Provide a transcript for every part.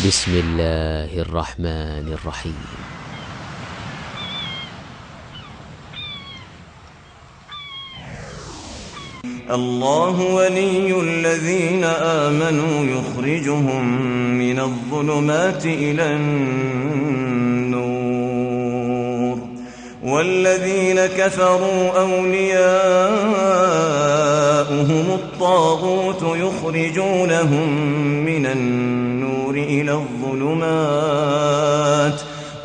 بسم الله الرحمن الرحيم. الله ولي الذين آمنوا يخرجهم من الظلمات إلى النور والذين كفروا أولياؤهم الطاغوت يخرجونهم من النور إلى الظلمات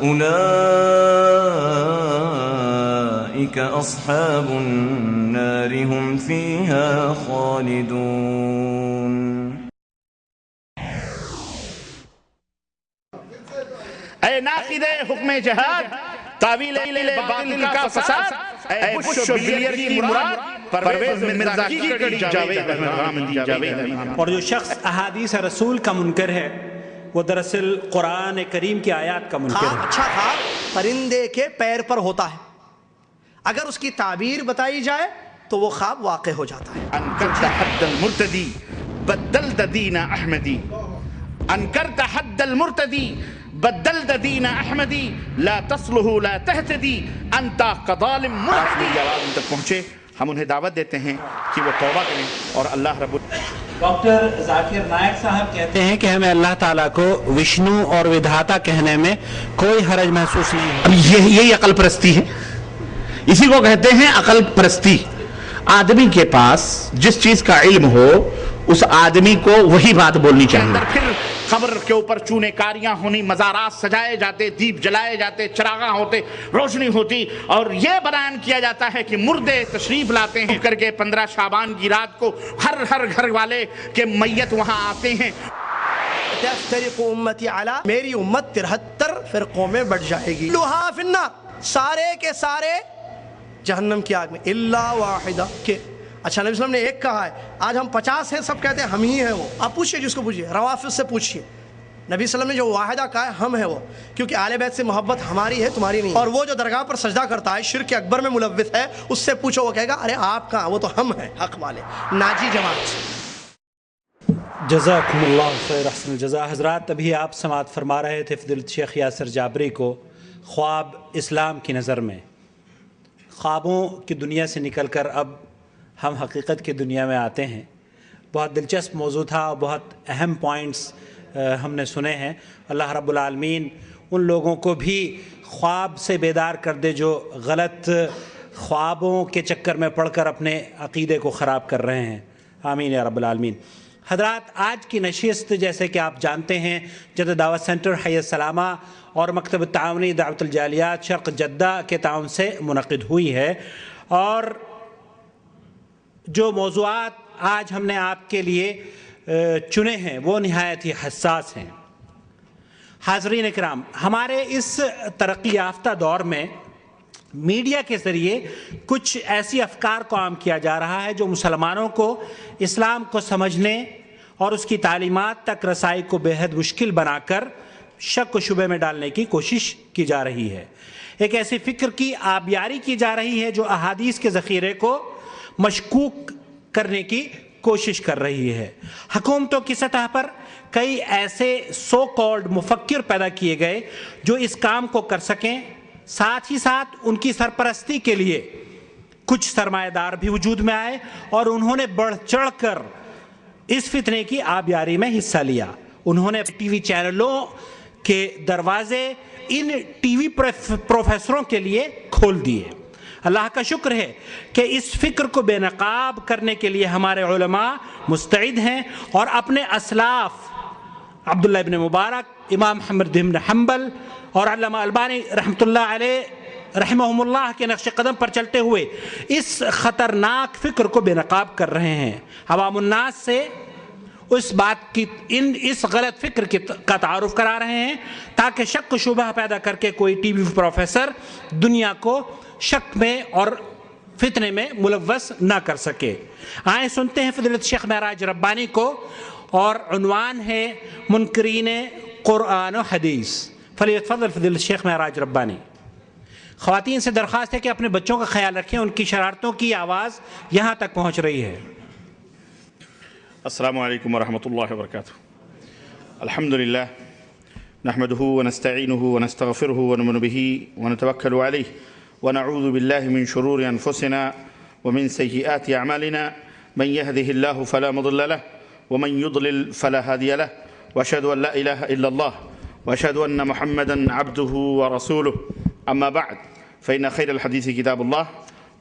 أولئك أصحاب النار هم فيها خالدون. اے ناقد حکم جہاد، تعویل باطل کا فساد، اے بش و بلیئر کی مراد، پرویز مرزا کی کڑی جاوید احمد. اور جو شخص احادیث رسول کا منکر ہے وہ دراصل قرآن کریم کی آیات کا منکر ہے. اچھا خواب پرندے کے پیر پر ہوتا ہے، اگر اس کی تعبیر بتائی جائے تو وہ خواب واقع ہو جاتا ہے. انکرت حد المرتدی بدلت دین احمدی، انکرت حد المرتدی بدلت دین احمدی، لا تصلح لا تہتدی انت کظالم مرتدی. آواز ان تک پہنچے، ہم انہیں دعوت دیتے ہیں کہ وہ توبہ کریں اور اللہ رب ڈاکٹر ذاکر نائک صاحب کہتے ہیں کہ ہمیں اللہ تعالیٰ کو وشنو اور ودھاتا کہنے میں کوئی حرج محسوس نہیں ہے. یہی عقل پرستی ہے، اسی کو کہتے ہیں عقل پرستی. آدمی کے پاس جس چیز کا علم ہو اس آدمی کو وہی بات بولنی چاہیے. پھر قبر کے اوپر چونے کاریاں ہونی، مزارات سجائے جاتے، دیپ جلائے جاتے، چراغاں ہوتے، روشنی ہوتی، اور یہ بیان کیا جاتا ہے کہ مردے تشریف لاتے ہیں کر کے 15 شعبان کی رات کو ہر گھر والے کے میت وہاں آتے ہیں. تفترق امتی علی، میری امت 73 فرقوں میں بٹ جائے گی. لوہا فی النار، سارے کے سارے جہنم کی آگ میں، الا واحدہ کہ اچھا نبی صلی اللہ علیہ وسلم نے ایک کہا ہے، آج ہم 50 ہیں، سب کہتے ہیں ہم ہی ہیں وہ. آپ پوچھئے جس کو پوچھئے، روافض سے پوچھئے، نبی صلی اللہ علیہ وسلم نے جو واحدہ کہا ہے ہم ہیں وہ، کیونکہ آل بیت سے محبت ہماری ہے تمہاری نہیں. اور وہ جو درگاہ پر سجدہ کرتا ہے شرک اکبر میں ملوث ہے، اس سے پوچھو وہ کہے گا ارے آپ کہاں، وہ تو ہم ہیں حق والے ناجی جماعت. جزاکم اللہ خیر احسن الجزا. حضرات ابھی آپ سماعت فرما رہے تھے فضیلت شیخ یاسر جابری کو خواب اسلام کی نظر میں. خوابوں کی دنیا سے نکل کر اب ہم حقیقت کی دنیا میں آتے ہیں. بہت دلچسپ موضوع تھا، بہت اہم پوائنٹس ہم نے سنے ہیں. اللہ رب العالمین ان لوگوں کو بھی خواب سے بیدار کر دے جو غلط خوابوں کے چکر میں پڑھ کر اپنے عقیدے کو خراب کر رہے ہیں. آمین یا رب العالمین. حضرات آج کی نشست جیسے کہ آپ جانتے ہیں جدہ دعوت سینٹر حی السلامہ اور مکتب تعاونی دعوت الجالیات شرق جدہ کے تعاون سے منعقد ہوئی ہے، اور جو موضوعات آج ہم نے آپ کے لیے چنے ہیں وہ نہایت ہی حساس ہیں. حاضرین اکرام، ہمارے اس ترقی یافتہ دور میں میڈیا کے ذریعے کچھ ایسی افکار کو عام کیا جا رہا ہے جو مسلمانوں کو اسلام کو سمجھنے اور اس کی تعلیمات تک رسائی کو بے حد مشکل بنا کر شک و شبے میں ڈالنے کی کوشش کی جا رہی ہے. ایک ایسی فکر کی آبیاری کی جا رہی ہے جو احادیث کے ذخیرے کو مشکوک کرنے کی کوشش کر رہی ہے. حکومتوں کی سطح پر کئی ایسے سو کالڈ مفکر پیدا کیے گئے جو اس کام کو کر سکیں، ساتھ ہی ساتھ ان کی سرپرستی کے لیے کچھ سرمایہ دار بھی وجود میں آئے اور انہوں نے بڑھ چڑھ کر اس فتنے کی آبیاری میں حصہ لیا. انہوں نے ٹی وی چینلوں کے دروازے ان ٹی وی پروفیسروں کے لیے کھول دیے. اللہ کا شکر ہے کہ اس فکر کو بے نقاب کرنے کے لیے ہمارے علماء مستعد ہیں اور اپنے اسلاف عبداللہ ابن مبارک، امام محمد بن حنبل اور علامہ البانی رحمۃ اللہ علیہ رحمہم اللہ کے نقش قدم پر چلتے ہوئے اس خطرناک فکر کو بے نقاب کر رہے ہیں. عوام الناس سے اس بات کی اس غلط فکر کا تعارف کرا رہے ہیں تاکہ شک و شبہ پیدا کر کے کوئی ٹی وی پروفیسر دنیا کو شک میں اور فتنے میں ملوث نہ کر سکے. آئیں سنتے ہیں فضیلت شیخ معراج ربانی کو، اور عنوان ہے منکرین قرآن و حدیث. فلیتفضل فضیلت شیخ معراج ربانی. خواتین سے درخواست ہے کہ اپنے بچوں کا خیال رکھیں، ان کی شرارتوں کی آواز یہاں تک پہنچ رہی ہے. السلام علیکم ورحمۃ اللہ وبرکاتہ. الحمدللہ نحمده ونستعينه ونستغفره ونؤمن به ونتوكل عليه ونعوذ بالله من شرور أنفسنا ومن سيئات أعمالنا من يهده الله فلا مضل له ومن يضلل فلا هادي له وأشهد أن لا إله إلا الله وأشهد أن محمدا عبده ورسوله أما بعد فإن خير الحديث كتاب الله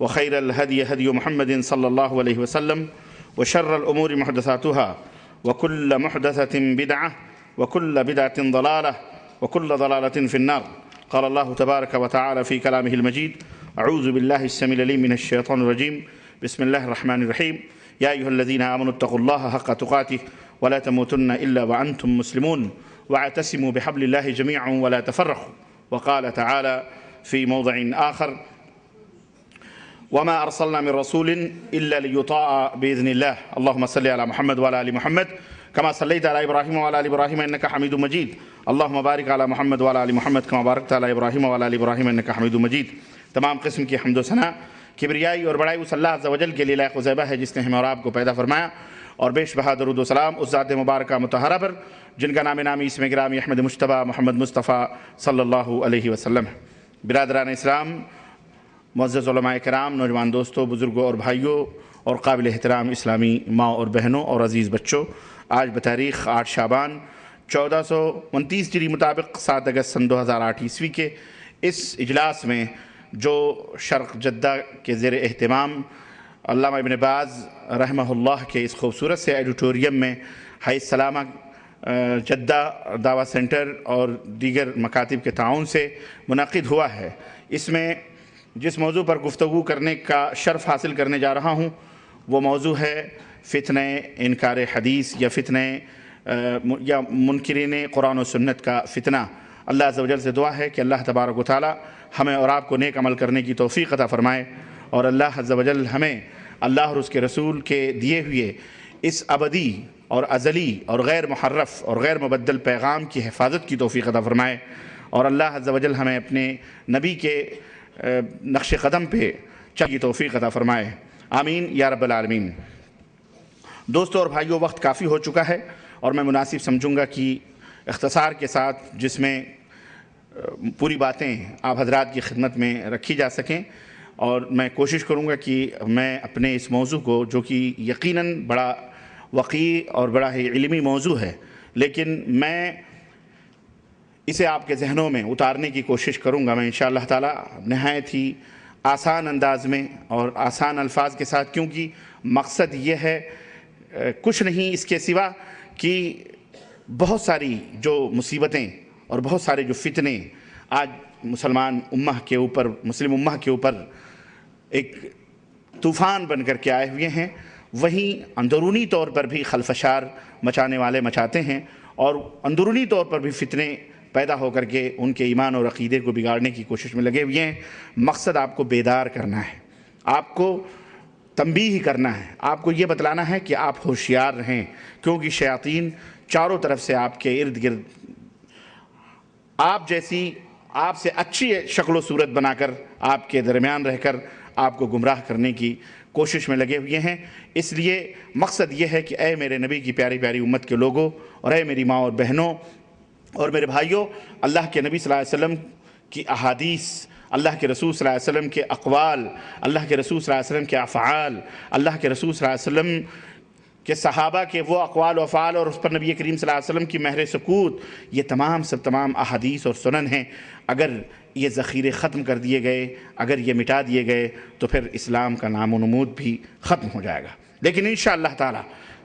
وخير الهدي هدي محمد صلى الله عليه وسلم وشر الأمور محدثاتها وكل محدثة بدعة وكل بدعة ضلالة وكل ضلالة في النار. قال الله تبارك وتعالى في كلامه المجيد: أعوذ بالله السميع العليم من الشيطان الرجيم. بسم الله الرحمن الرحيم. يا أيها الذين آمنوا اتقوا الله حق تقاته ولا تموتن إلا وأنتم مسلمون واعتصموا بحبل الله جميعا ولا تفرقوا. وقال تعالى في موضع آخر: وما أرسلنا من رسول إلا ليطاع بإذن الله. اللهم صل على محمد وعلى آل محمد كما صليت على إبراهيم وعلى آل إبراهيم إنك حميد مجيد. اللهم بارك على محمد وعلى آل محمد كما باركت على إبراهيم وعلى آل إبراهيم إنك حميد مجيد. تمام قسم کی حمد و ثنا کبریائی اور بڑائی اس اللہ عز و جل کے لیے لائق و زیبہ ہے جس نے ہمیں اور آپ کو پیدا فرمایا، اور بیش بہا درود و سلام اس ذات مبارکہ مطہرہ پر جن کا نام نامی اسم گرامی احمد مجتبیٰ محمد مصطفیٰ صلی اللہ علیہ وسلم ہے۔ برادران اسلام، معزز علماء کرام، نوجوان دوستوں، بزرگوں اور بھائیوں اور قابل احترام اسلامی ماں اور بہنوں اور عزیز بچوں، آج بتاریخ 8 شعبان 1429 ہجری مطابق 7 اگست سن 2008 عیسوی کے اس اجلاس میں جو شرق جدہ کے زیر اہتمام علامہ ابن باز رحمہ اللہ کے اس خوبصورت سے ایڈیٹوریم میں حی السلامہ جدہ دعویٰ سینٹر اور دیگر مکاتب کے تعاون سے منعقد ہوا ہے، اس میں جس موضوع پر گفتگو کرنے کا شرف حاصل کرنے جا رہا ہوں وہ موضوع ہے فتنہ انکار حدیث یا فتنہ یا منکرین قرآن و سنت کا فتنہ۔ اللہ عز و جل سے دعا ہے کہ اللہ تبارک و تعالی ہمیں اور آپ کو نیک عمل کرنے کی توفیق عطا فرمائے، اور اللہ عز و جل ہمیں اللہ اور اس کے رسول کے دیے ہوئے اس ابدی اور ازلی اور غیر محرف اور غیر مبدل پیغام کی حفاظت کی توفیق عطا فرمائے، اور اللہ عز و جل ہمیں اپنے نبی کے نقش قدم پہ چلنے کی توفیق عطا فرمائے، آمین یا رب العالمین۔ دوستوں اور بھائیوں، وقت کافی ہو چکا ہے اور میں مناسب سمجھوں گا کہ اختصار کے ساتھ جس میں پوری باتیں آپ حضرات کی خدمت میں رکھی جا سکیں، اور میں کوشش کروں گا کہ میں اپنے اس موضوع کو، جو کہ یقیناً بڑا وقیع اور بڑا ہی علمی موضوع ہے، لیکن میں اسے آپ کے ذہنوں میں اتارنے کی کوشش کروں گا میں انشاءاللہ تعالی نہایت ہی آسان انداز میں اور آسان الفاظ کے ساتھ، کیونکہ مقصد یہ ہے کچھ نہیں اس کے سوا کہ بہت ساری جو مصیبتیں اور بہت سارے جو فتنے آج مسلمان امہ کے اوپر، مسلم امہ کے اوپر ایک طوفان بن کر کے آئے ہوئے ہیں، وہیں اندرونی طور پر بھی خلفشار مچانے والے مچاتے ہیں، اور اندرونی طور پر بھی فتنے پیدا ہو کر کے ان کے ایمان اور عقیدے کو بگاڑنے کی کوشش میں لگے ہوئے ہیں۔ مقصد آپ کو بیدار کرنا ہے، آپ کو تنبیہ کرنا ہے، آپ کو یہ بتلانا ہے کہ آپ ہوشیار رہیں، کیونکہ شیاطین چاروں طرف سے آپ کے ارد گرد آپ جیسی، آپ سے اچھی شکل و صورت بنا کر آپ کے درمیان رہ کر آپ کو گمراہ کرنے کی کوشش میں لگے ہوئے ہیں۔ اس لیے مقصد یہ ہے کہ اے میرے نبی کی پیاری پیاری امت کے لوگوں، اور اے میری ماں اور بہنوں اور میرے بھائیوں، اللہ کے نبی صلی اللہ علیہ وسلم کی احادیث، اللہ کے رسول صلی اللہ علیہ وسلم کے اقوال، اللہ کے رسول صلی اللہ علیہ وسلم کے افعال، اللہ کے رسول صلی اللہ علیہ وسلم کے صحابہ کے وہ اقوال و افعال، اور اس پر نبی کریم صلی اللہ علیہ وسلم کی مہر سکوت، یہ تمام احادیث اور سنن ہیں۔ اگر یہ ذخیرے ختم کر دیے گئے، اگر یہ مٹا دیے گئے، تو پھر اسلام کا نام و نمود بھی ختم ہو جائے گا۔ لیکن انشاءاللہ تعالی،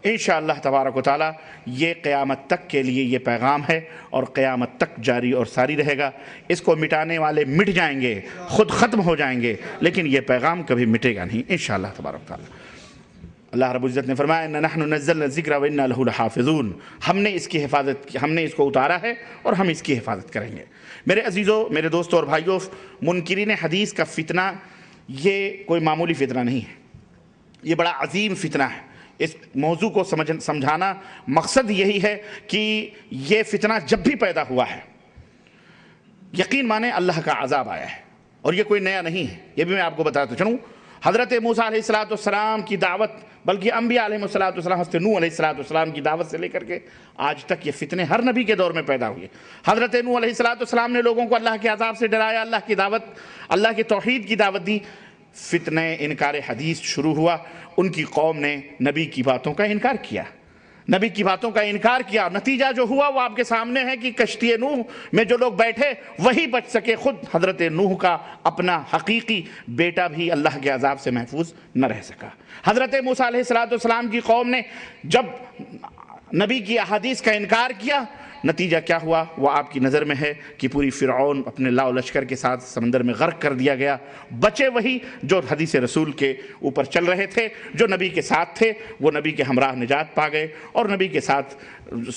انشاءاللہ تبارک و تعالی، یہ قیامت تک کے لیے یہ پیغام ہے اور قیامت تک جاری اور ساری رہے گا۔ اس کو مٹانے والے مٹ جائیں گے، خود ختم ہو جائیں گے، لیکن یہ پیغام کبھی مٹے گا نہیں انشاءاللہ تبارک و تعالی۔ اللہ رب العزت نے فرمایا اِنَّا نَحْنُ نَزَّلْنَا الذِّكْرَ وَإِنَّا لَهُ لَحَافِظُونَ، ہم نے اس کی حفاظت کی، ہم نے اس کو اتارا ہے اور ہم اس کی حفاظت کریں گے۔ میرے عزیزوں، میرے دوستوں اور بھائیوں، منکرین حدیث کا فتنہ یہ کوئی معمولی فتنہ نہیں ہے، یہ بڑا عظیم فتنہ ہے۔ اس موضوع کو سمجھانا مقصد یہی ہے کہ یہ فتنہ جب بھی پیدا ہوا ہے، یقین مانیں اللہ کا عذاب آیا ہے، اور یہ کوئی نیا نہیں ہے۔ یہ بھی میں آپ کو بتاتا چلوں، حضرت موسیٰ علیہ السلام کی دعوت، بلکہ انبیاء علیہ السلام، حضرت نوح علیہ السلام کی دعوت سے لے کر کے آج تک یہ فتنے ہر نبی کے دور میں پیدا ہوئے۔ حضرت نوح علیہ السلام نے لوگوں کو اللہ کے عذاب سے ڈرایا، اللہ کی دعوت، اللہ کے توحید کی دعوت دی۔ فتنہ انکار حدیث شروع ہوا، ان کی قوم نے نبی کی باتوں کا انکار کیا، نبی کی باتوں کا انکار کیا۔ نتیجہ جو ہوا وہ آپ کے سامنے ہے کہ کشتی نوح میں جو لوگ بیٹھے وہی بچ سکے، خود حضرت نوح کا اپنا حقیقی بیٹا بھی اللہ کے عذاب سے محفوظ نہ رہ سکا۔ حضرت موسیٰ علیہ السلام کی قوم نے جب نبی کی احادیث کا انکار کیا، نتیجہ کیا ہوا وہ آپ کی نظر میں ہے کہ پوری فرعون اپنے لاؤ لشکر کے ساتھ سمندر میں غرق کر دیا گیا۔ بچے وہی جو حدیث رسول کے اوپر چل رہے تھے، جو نبی کے ساتھ تھے، وہ نبی کے ہمراہ نجات پا گئے اور نبی کے ساتھ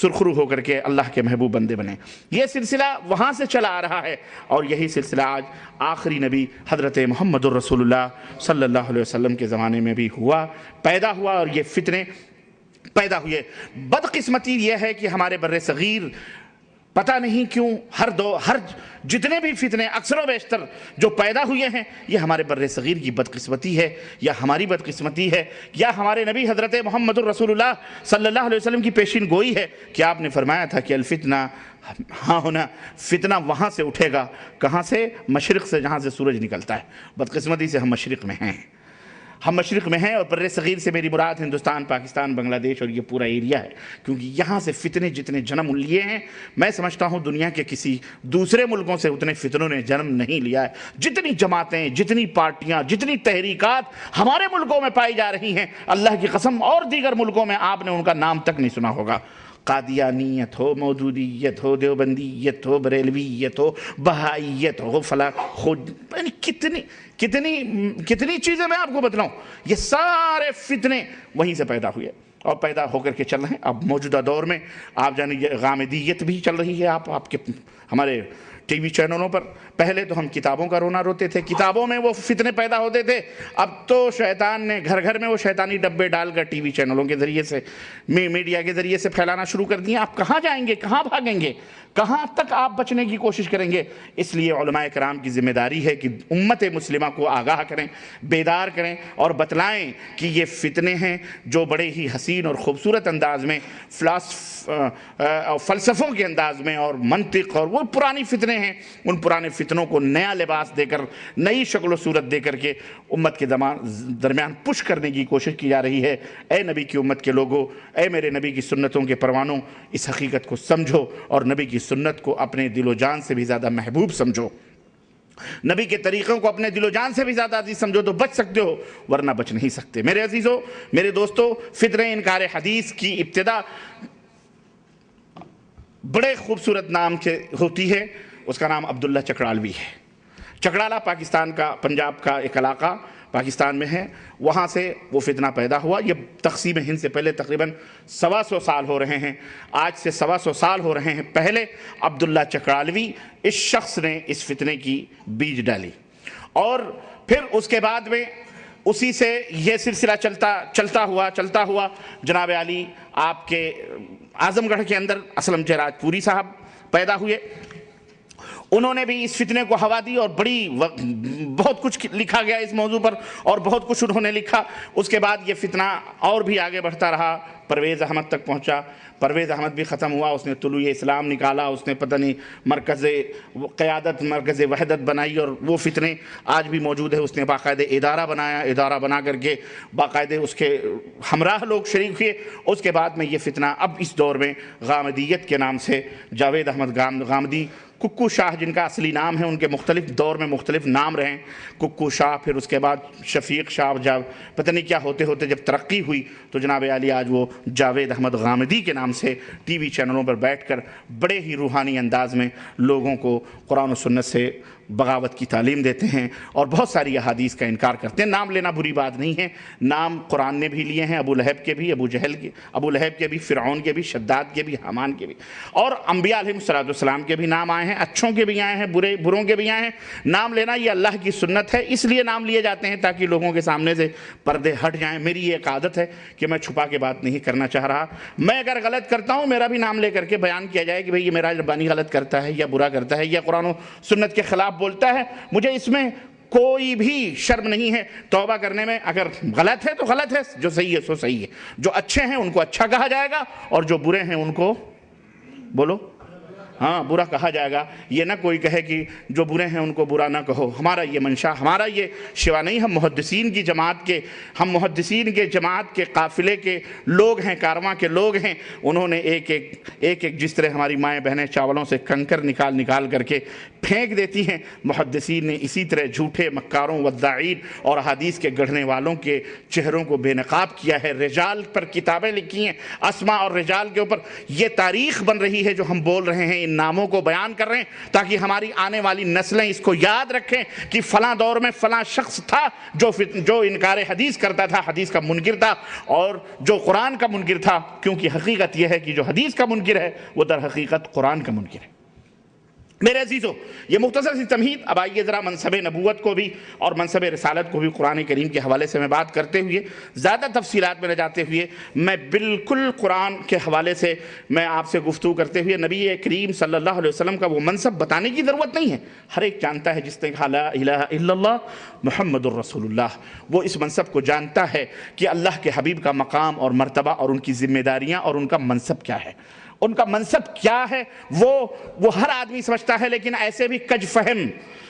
سرخرو ہو کر کے اللہ کے محبوب بندے بنے۔ یہ سلسلہ وہاں سے چلا آ رہا ہے اور یہی سلسلہ آج آخری نبی حضرت محمد الرسول اللہ صلی اللہ علیہ وسلم کے زمانے میں بھی پیدا ہوا اور یہ فتنے پیدا ہوئے۔ بدقسمتی یہ ہے کہ ہمارے بر صغیر پتہ نہیں کیوں ہر جتنے بھی فتنے اکثر و بیشتر جو پیدا ہوئے ہیں یہ ہمارے بر صغیر کی بدقسمتی ہے، یا ہماری بدقسمتی ہے، یا ہمارے نبی حضرت محمد الرسول اللہ صلی اللہ علیہ وسلم کی پیشین گوئی ہے کہ آپ نے فرمایا تھا کہ الفتنہ ہاں ہونا، فتنہ وہاں سے اٹھے گا، کہاں سے؟ مشرق سے، جہاں سے سورج نکلتا ہے۔ بدقسمتی سے ہم مشرق میں ہیں، ہم مشرق میں ہیں، اور بر صغیر سے میری مراد ہندوستان، پاکستان، بنگلہ دیش اور یہ پورا ایریا ہے، کیونکہ یہاں سے فتنے جتنے جنم لیے ہیں، میں سمجھتا ہوں دنیا کے کسی دوسرے ملکوں سے اتنے فتنوں نے جنم نہیں لیا ہے۔ جتنی جماعتیں، جتنی پارٹیاں، جتنی تحریکات ہمارے ملکوں میں پائی جا رہی ہیں، اللہ کی قسم اور دیگر ملکوں میں آپ نے ان کا نام تک نہیں سنا ہوگا۔ قادیانیت ہو، مودودیت ہو، دیوبندیت ہو، بریلویت ہو، بہائیت ہو، فلاں خود، کتنی چیزیں میں آپ کو بتلاؤں، یہ سارے فتنے وہیں سے پیدا ہوئے اور پیدا ہو کر کے چل رہے ہیں۔ اب موجودہ دور میں آپ جانیں غامدیت بھی چل رہی ہے، آپ کے ہمارے ٹی وی چینلوں پر۔ پہلے تو ہم کتابوں کا رونا روتے تھے، کتابوں میں وہ فتنے پیدا ہوتے تھے، اب تو شیطان نے گھر گھر میں وہ شیطانی ڈبے ڈال کر ٹی وی چینلوں کے ذریعے سے، میڈیا کے ذریعے سے پھیلانا شروع کر دیے۔ آپ کہاں جائیں گے، کہاں بھاگیں گے، کہاں تک آپ بچنے کی کوشش کریں گے؟ اس لیے علماء کرام کی ذمہ داری ہے کہ امت مسلمہ کو آگاہ کریں، بیدار کریں اور بتلائیں کہ یہ فتنے ہیں جو بڑے ہی حسین اور خوبصورت انداز میں فلسفوں کے انداز میں اور منطق، اور وہ پرانی فتنے ہیں، ان پرانے فتنوں کو نیا لباس دے کر، نئی شکل و صورت دے کر کے امت کے درمیان پش کرنے کی کوشش کی جا رہی ہے۔ اے نبی کی امت کے لوگوں، اے میرے نبی کی سنتوں کے پروانوں، اس حقیقت کو سمجھو اور نبی کی سنت کو اپنے دل و جان سے بھی زیادہ محبوب سمجھو، نبی کے طریقوں کو اپنے دل و جان سے بھی زیادہ عزیز سمجھو تو بچ سکتے ہو، ورنہ بچ نہیں سکتے۔ میرے عزیزوں، میرے دوستوں، فتنہ انکار حدیث کی ابتدا بڑے خوبصورت نام سے ہوتی ہے، اس کا نام عبداللہ چکڑالوی ہے۔ چکڑالہ پاکستان کا، پنجاب کا ایک علاقہ پاکستان میں ہے، وہاں سے وہ فتنہ پیدا ہوا۔ یہ تقسیم ہند سے پہلے تقریباً 125 سال ہو رہے ہیں، آج سے 125 سال ہو رہے ہیں پہلے عبداللہ چکڑالوی اس شخص نے اس فتنے کی بیج ڈالی، اور پھر اس کے بعد میں اسی سے یہ سلسلہ چلتا ہوا جناب علی آپ کے اعظم گڑھ کے اندر اسلم جیراج پوری صاحب پیدا ہوئے۔ انہوں نے بھی اس فتنے کو ہوا دی اور بہت کچھ لکھا گیا اس موضوع پر، اور بہت کچھ انہوں نے لکھا۔ اس کے بعد یہ فتنہ اور بھی آگے بڑھتا رہا، پرویز احمد تک پہنچا۔ پرویز احمد بھی ختم ہوا، اس نے طلوع اسلام نکالا، اس نے پتہ نہیں مرکز قیادت، مرکز وحدت بنائی، اور وہ فتنے آج بھی موجود ہے۔ اس نے باقاعدہ ادارہ بنایا، ادارہ بنا کر کے باقاعدہ اس کے ہمراہ لوگ شریک ہوئے۔ اس کے بعد میں یہ فتنہ اب اس دور میں غامدیت کے نام سے، جاوید احمد غامدی، ککو شاہ جن کا اصلی نام ہے، ان کے مختلف دور میں مختلف نام رہے، ککو شاہ، پھر اس کے بعد شفیق شاہ، پتہ نہیں کیا ہوتے ہوتے جب ترقی ہوئی تو جناب عالی آج وہ جاوید احمد غامدی کے نام سے ٹی وی چینلوں پر بیٹھ کر بڑے ہی روحانی انداز میں لوگوں کو قرآن و سنت سے بغاوت کی تعلیم دیتے ہیں اور بہت ساری احادیث کا انکار کرتے ہیں۔ نام لینا بری بات نہیں ہے، نام قرآن نے بھی لیے ہیں، ابو لہب کے بھی، ابو لہب کے بھی، فرعون کے بھی، شداد کے بھی، حامان کے بھی، اور انبیاء علیہ السلام کے بھی نام آئے ہیں، اچھوں کے بھی آئے ہیں، بروں کے بھی آئے ہیں۔ نام لینا یہ اللہ کی سنت ہے، اس لیے نام لیے جاتے ہیں تاکہ لوگوں کے سامنے سے پردے ہٹ جائیں۔ میری یہ ایک عادت ہے کہ میں چھپا کے بات نہیں کرنا چاہ رہا، میں اگر غلط کرتا ہوں میرا بھی نام لے کر کے بیان کیا جائے کہ بھئی یہ میرا ربانی غلط کرتا ہے یا برا کرتا ہے یا قرآن و سنت کے خلاف بولتا ہے، مجھے اس میں کوئی بھی شرم نہیں ہے توبہ کرنے میں. اگر غلط ہے تو غلط ہے, جو صحیح ہے سو صحیح ہے. جو اچھے ہیں ان کو اچھا کہا جائے گا, اور جو برے ہیں ان کو بولو ہاں برا کہا جائے گا. یہ نہ کوئی کہے کہ جو برے ہیں ان کو برا نہ کہو. ہمارا یہ منشا, ہمارا یہ شیوا نہیں. ہم محدثین کے جماعت کے قافلے کے لوگ ہیں, کارواں کے لوگ ہیں. انہوں نے ایک جس طرح ہماری مائیں بہنیں چاولوں سے کنکر نکال کر کے پھینک دیتی ہیں, محدثین نے اسی طرح جھوٹے مکاروں وضاعین اور احادیث کے گڑھنے والوں کے چہروں کو بے نقاب کیا ہے. رجال پر کتابیں لکھی ہیں, اسماء اور رجال کے اوپر. یہ تاریخ بن رہی ہے جو ہم بول رہے ہیں, ناموں کو بیان کر رہے ہیں تاکہ ہماری آنے والی نسلیں اس کو یاد رکھیں کہ فلاں دور میں فلاں شخص تھا جو انکار حدیث کرتا تھا, حدیث کا منکر تھا, اور جو قرآن کا منکر تھا. کیونکہ حقیقت یہ ہے کہ جو حدیث کا منکر ہے وہ در حقیقت قرآن کا منکر ہے. میرے عزیزو, یہ مختصر سی تمہید. اب آئیے ذرا منصب نبوت کو بھی اور منصب رسالت کو بھی قرآن کریم کے حوالے سے میں بات کرتے ہوئے, زیادہ تفصیلات میں نہ جاتے ہوئے, میں بالکل قرآن کے حوالے سے میں آپ سے گفتگو کرتے ہوئے نبی کریم صلی اللہ علیہ وسلم کا وہ منصب بتانے کی ضرورت نہیں ہے. ہر ایک جانتا ہے, جس نے کہا لا الہ الا اللہ محمد الرسول اللہ, وہ اس منصب کو جانتا ہے کہ اللہ کے حبیب کا مقام اور مرتبہ اور ان کی ذمہ داریاں اور ان کا منصب کیا ہے. ان کا منصب کیا ہے وہ ہر آدمی سمجھتا ہے, لیکن ایسے بھی کج فہم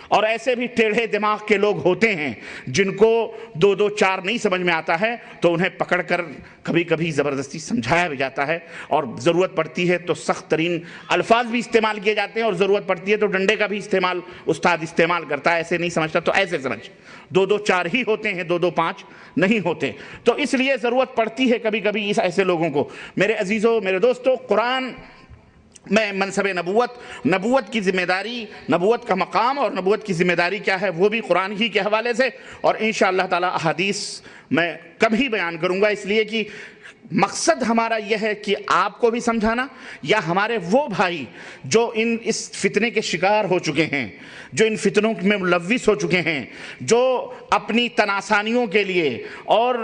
اور ایسے بھی ٹیڑھے دماغ کے لوگ ہوتے ہیں جن کو دو چار نہیں سمجھ میں آتا ہے, تو انہیں پکڑ کر کبھی کبھی زبردستی سمجھایا بھی جاتا ہے, اور ضرورت پڑتی ہے تو سخت ترین الفاظ بھی استعمال کیے جاتے ہیں, اور ضرورت پڑتی ہے تو ڈنڈے کا بھی استاد استعمال کرتا ہے. ایسے نہیں سمجھتا تو ایسے سمجھ. دو چار ہی ہوتے ہیں, دو پانچ نہیں ہوتے. تو اس لیے ضرورت پڑتی ہے کبھی کبھی اس ایسے لوگوں کو. میرے عزیزوں, میرے دوستوں, قرآن میں منصب نبوت کی ذمہ داری, نبوت کا مقام اور نبوت کی ذمہ داری کیا ہے وہ بھی قرآن ہی کے حوالے سے, اور انشاءاللہ تعالی احادیث میں کم ہی بیان کروں گا, اس لیے کہ مقصد ہمارا یہ ہے کہ آپ کو بھی سمجھانا, یا ہمارے وہ بھائی جو اس فتنے کے شکار ہو چکے ہیں, جو ان فتنوں میں ملوث ہو چکے ہیں, جو اپنی تناسانیوں کے لیے اور